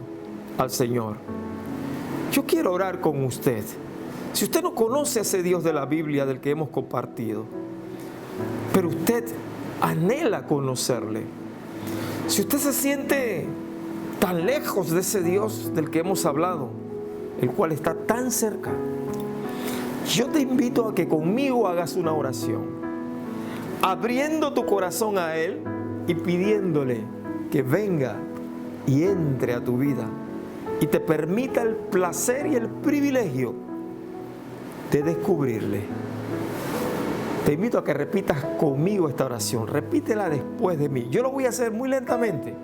al Señor. Yo quiero orar con usted. Si usted no conoce a ese Dios de la Biblia del que hemos compartido, pero usted anhela conocerle, si usted se siente tan lejos de ese Dios del que hemos hablado, el cual está tan cerca, yo te invito a que conmigo hagas una oración, abriendo tu corazón a Él y pidiéndole que venga y entre a tu vida y te permita el placer y el privilegio de descubrirle. Te invito a que repitas conmigo esta oración. Repítela después de mí. Yo lo voy a hacer muy lentamente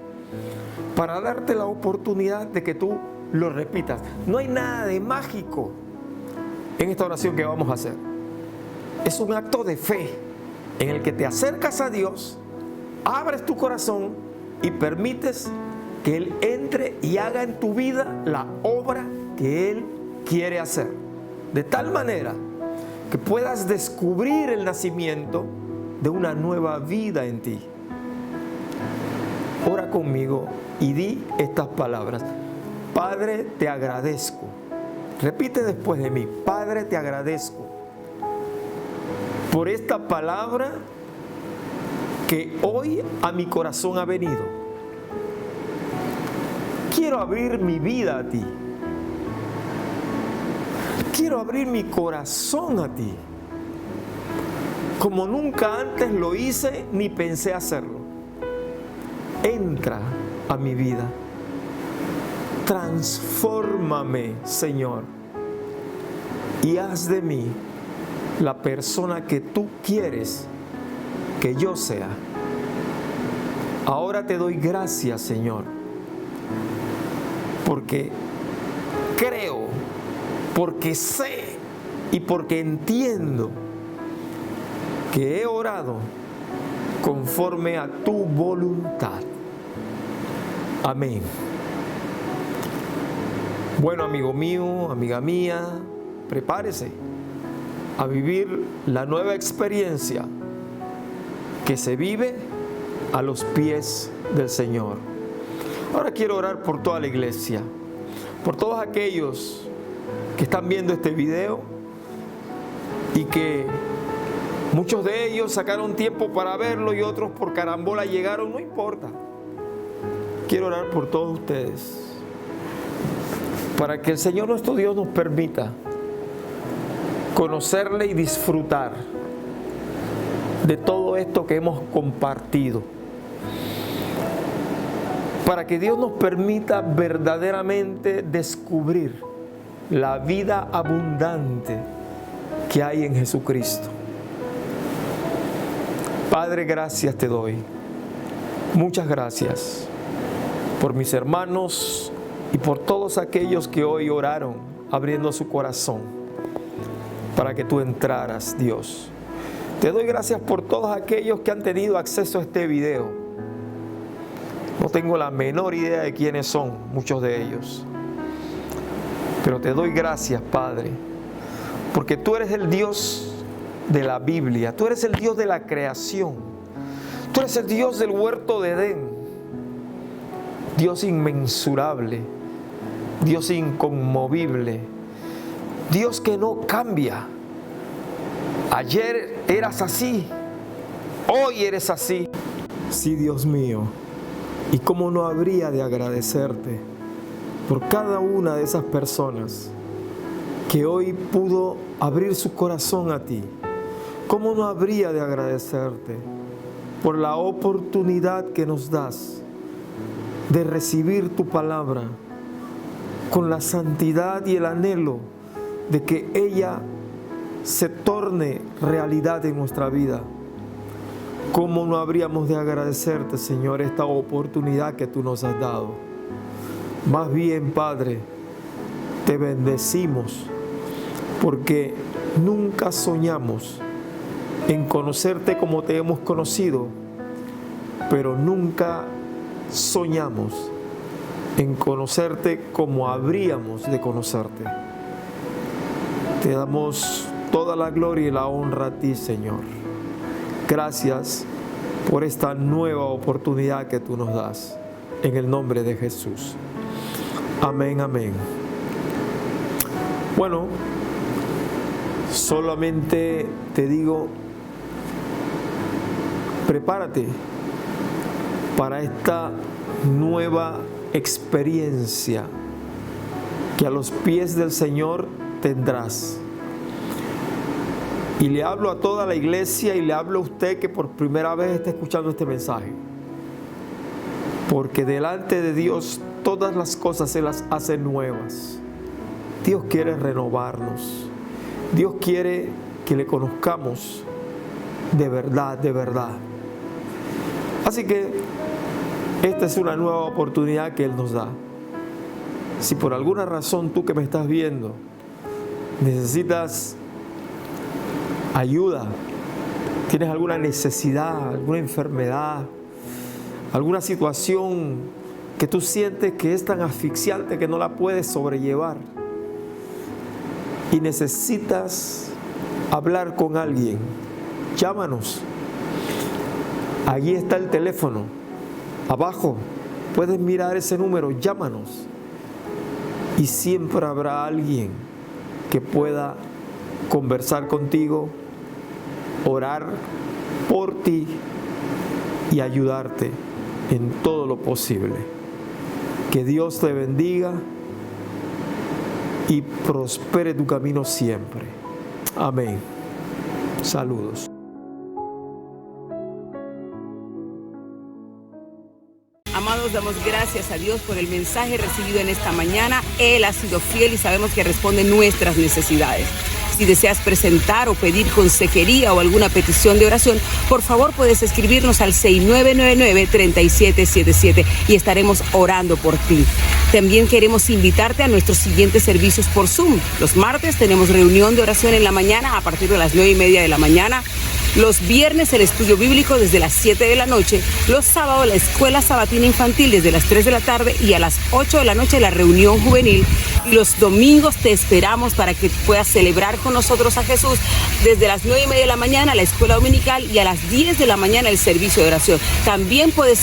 para darte la oportunidad de que tú lo repitas. No hay nada de mágico en esta oración que vamos a hacer. Es un acto de fe en el que te acercas a Dios, abres tu corazón y permites que Él entre y haga en tu vida la obra que Él quiere hacer. De tal manera que puedas descubrir el nacimiento de una nueva vida en ti. Ora conmigo y di estas palabras. Padre, te agradezco. Repite después de mí. Padre, te agradezco por esta palabra que hoy a mi corazón ha venido. Quiero abrir mi vida a ti. Quiero abrir mi corazón a ti, como nunca antes lo hice ni pensé hacerlo. Entra a mi vida. Transfórmame, Señor, y haz de mí la persona que tú quieres que yo sea. Ahora te doy gracias, Señor, porque creo, porque sé y porque entiendo que he orado conforme a tu voluntad. Amén. Bueno, amigo mío, amiga mía, prepárese a vivir la nueva experiencia que se vive a los pies del Señor. Ahora quiero orar por toda la iglesia, por todos aquellos que están viendo este video y que Muchos de ellos sacaron tiempo para verlo y otros por carambola llegaron, no importa. Quiero orar por todos ustedes, para que el Señor nuestro Dios nos permita conocerle y disfrutar de todo esto que hemos compartido. Para que Dios nos permita verdaderamente descubrir la vida abundante que hay en Jesucristo. Padre, gracias te doy. Muchas gracias por mis hermanos y por todos aquellos que hoy oraron abriendo su corazón para que tú entraras, Dios. Te doy gracias por todos aquellos que han tenido acceso a este video. No tengo la menor idea de quiénes son muchos de ellos, pero te doy gracias, Padre, porque tú eres el Dios de la Biblia, tú eres el Dios de la creación, tú eres el Dios del huerto de Edén, Dios inmensurable, Dios inconmovible, Dios que no cambia. Ayer eras así, hoy eres así. Sí, Dios mío, y cómo no habría de agradecerte por cada una de esas personas que hoy pudo abrir su corazón a ti. ¿Cómo no habría de agradecerte por la oportunidad que nos das de recibir tu palabra con la santidad y el anhelo de que ella se torne realidad en nuestra vida? ¿Cómo no habríamos de agradecerte, Señor, esta oportunidad que tú nos has dado? Más bien, Padre, te bendecimos porque nunca soñamos en conocerte como te hemos conocido, pero nunca soñamos en conocerte como habríamos de conocerte. Te damos toda la gloria y la honra a ti, Señor. Gracias por esta nueva oportunidad que tú nos das, en el nombre de Jesús. Amén, amén. Bueno, solamente te digo, prepárate para esta nueva experiencia que a los pies del Señor tendrás. Y le hablo a toda la iglesia y le hablo a usted que por primera vez está escuchando este mensaje. Porque delante de Dios todas las cosas se las hace nuevas. Dios quiere renovarnos. Dios quiere que le conozcamos de verdad, de verdad. Así que esta es una nueva oportunidad que Él nos da. Si por alguna razón tú que me estás viendo necesitas ayuda, tienes alguna necesidad, alguna enfermedad, alguna situación que tú sientes que es tan asfixiante que no la puedes sobrellevar y necesitas hablar con alguien, llámanos. Allí está el teléfono, abajo puedes mirar ese número, llámanos y siempre habrá alguien que pueda conversar contigo, orar por ti y ayudarte en todo lo posible. Que Dios te bendiga y prospere tu camino siempre. Amén. Saludos. Amados, damos gracias a Dios por el mensaje recibido en esta mañana. Él ha sido fiel y sabemos que responde nuestras necesidades. Si deseas presentar o pedir consejería o alguna petición de oración, por favor puedes escribirnos al 6999-3777 y estaremos orando por ti. También queremos invitarte a nuestros siguientes servicios por Zoom. Los martes tenemos reunión de oración en la mañana a partir de las 9:30 de la mañana. Los viernes el estudio bíblico desde las 7 de la noche. Los sábados la escuela sabatina infantil desde las 3 de la tarde y a las 8 de la noche la reunión juvenil. Y los domingos te esperamos para que puedas celebrar con nosotros a Jesús desde las 9:30 de la mañana la escuela dominical y a las 10 de la mañana el servicio de oración. También puedes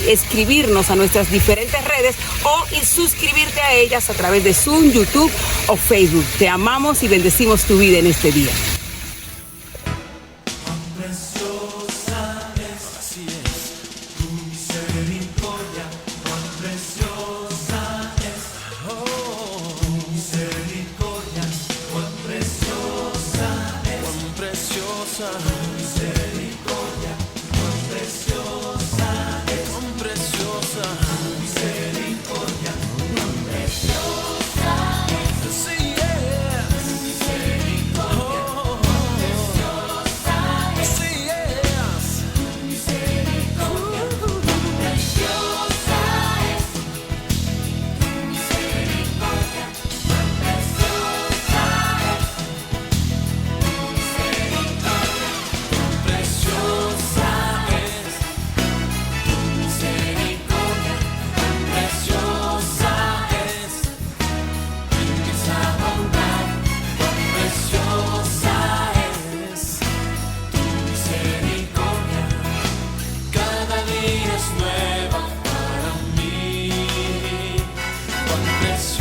escribirnos a nuestras diferentes redes o suscribirte a ellas a través de Zoom, YouTube o Facebook. Te amamos y bendecimos tu vida en este día. cuán precioso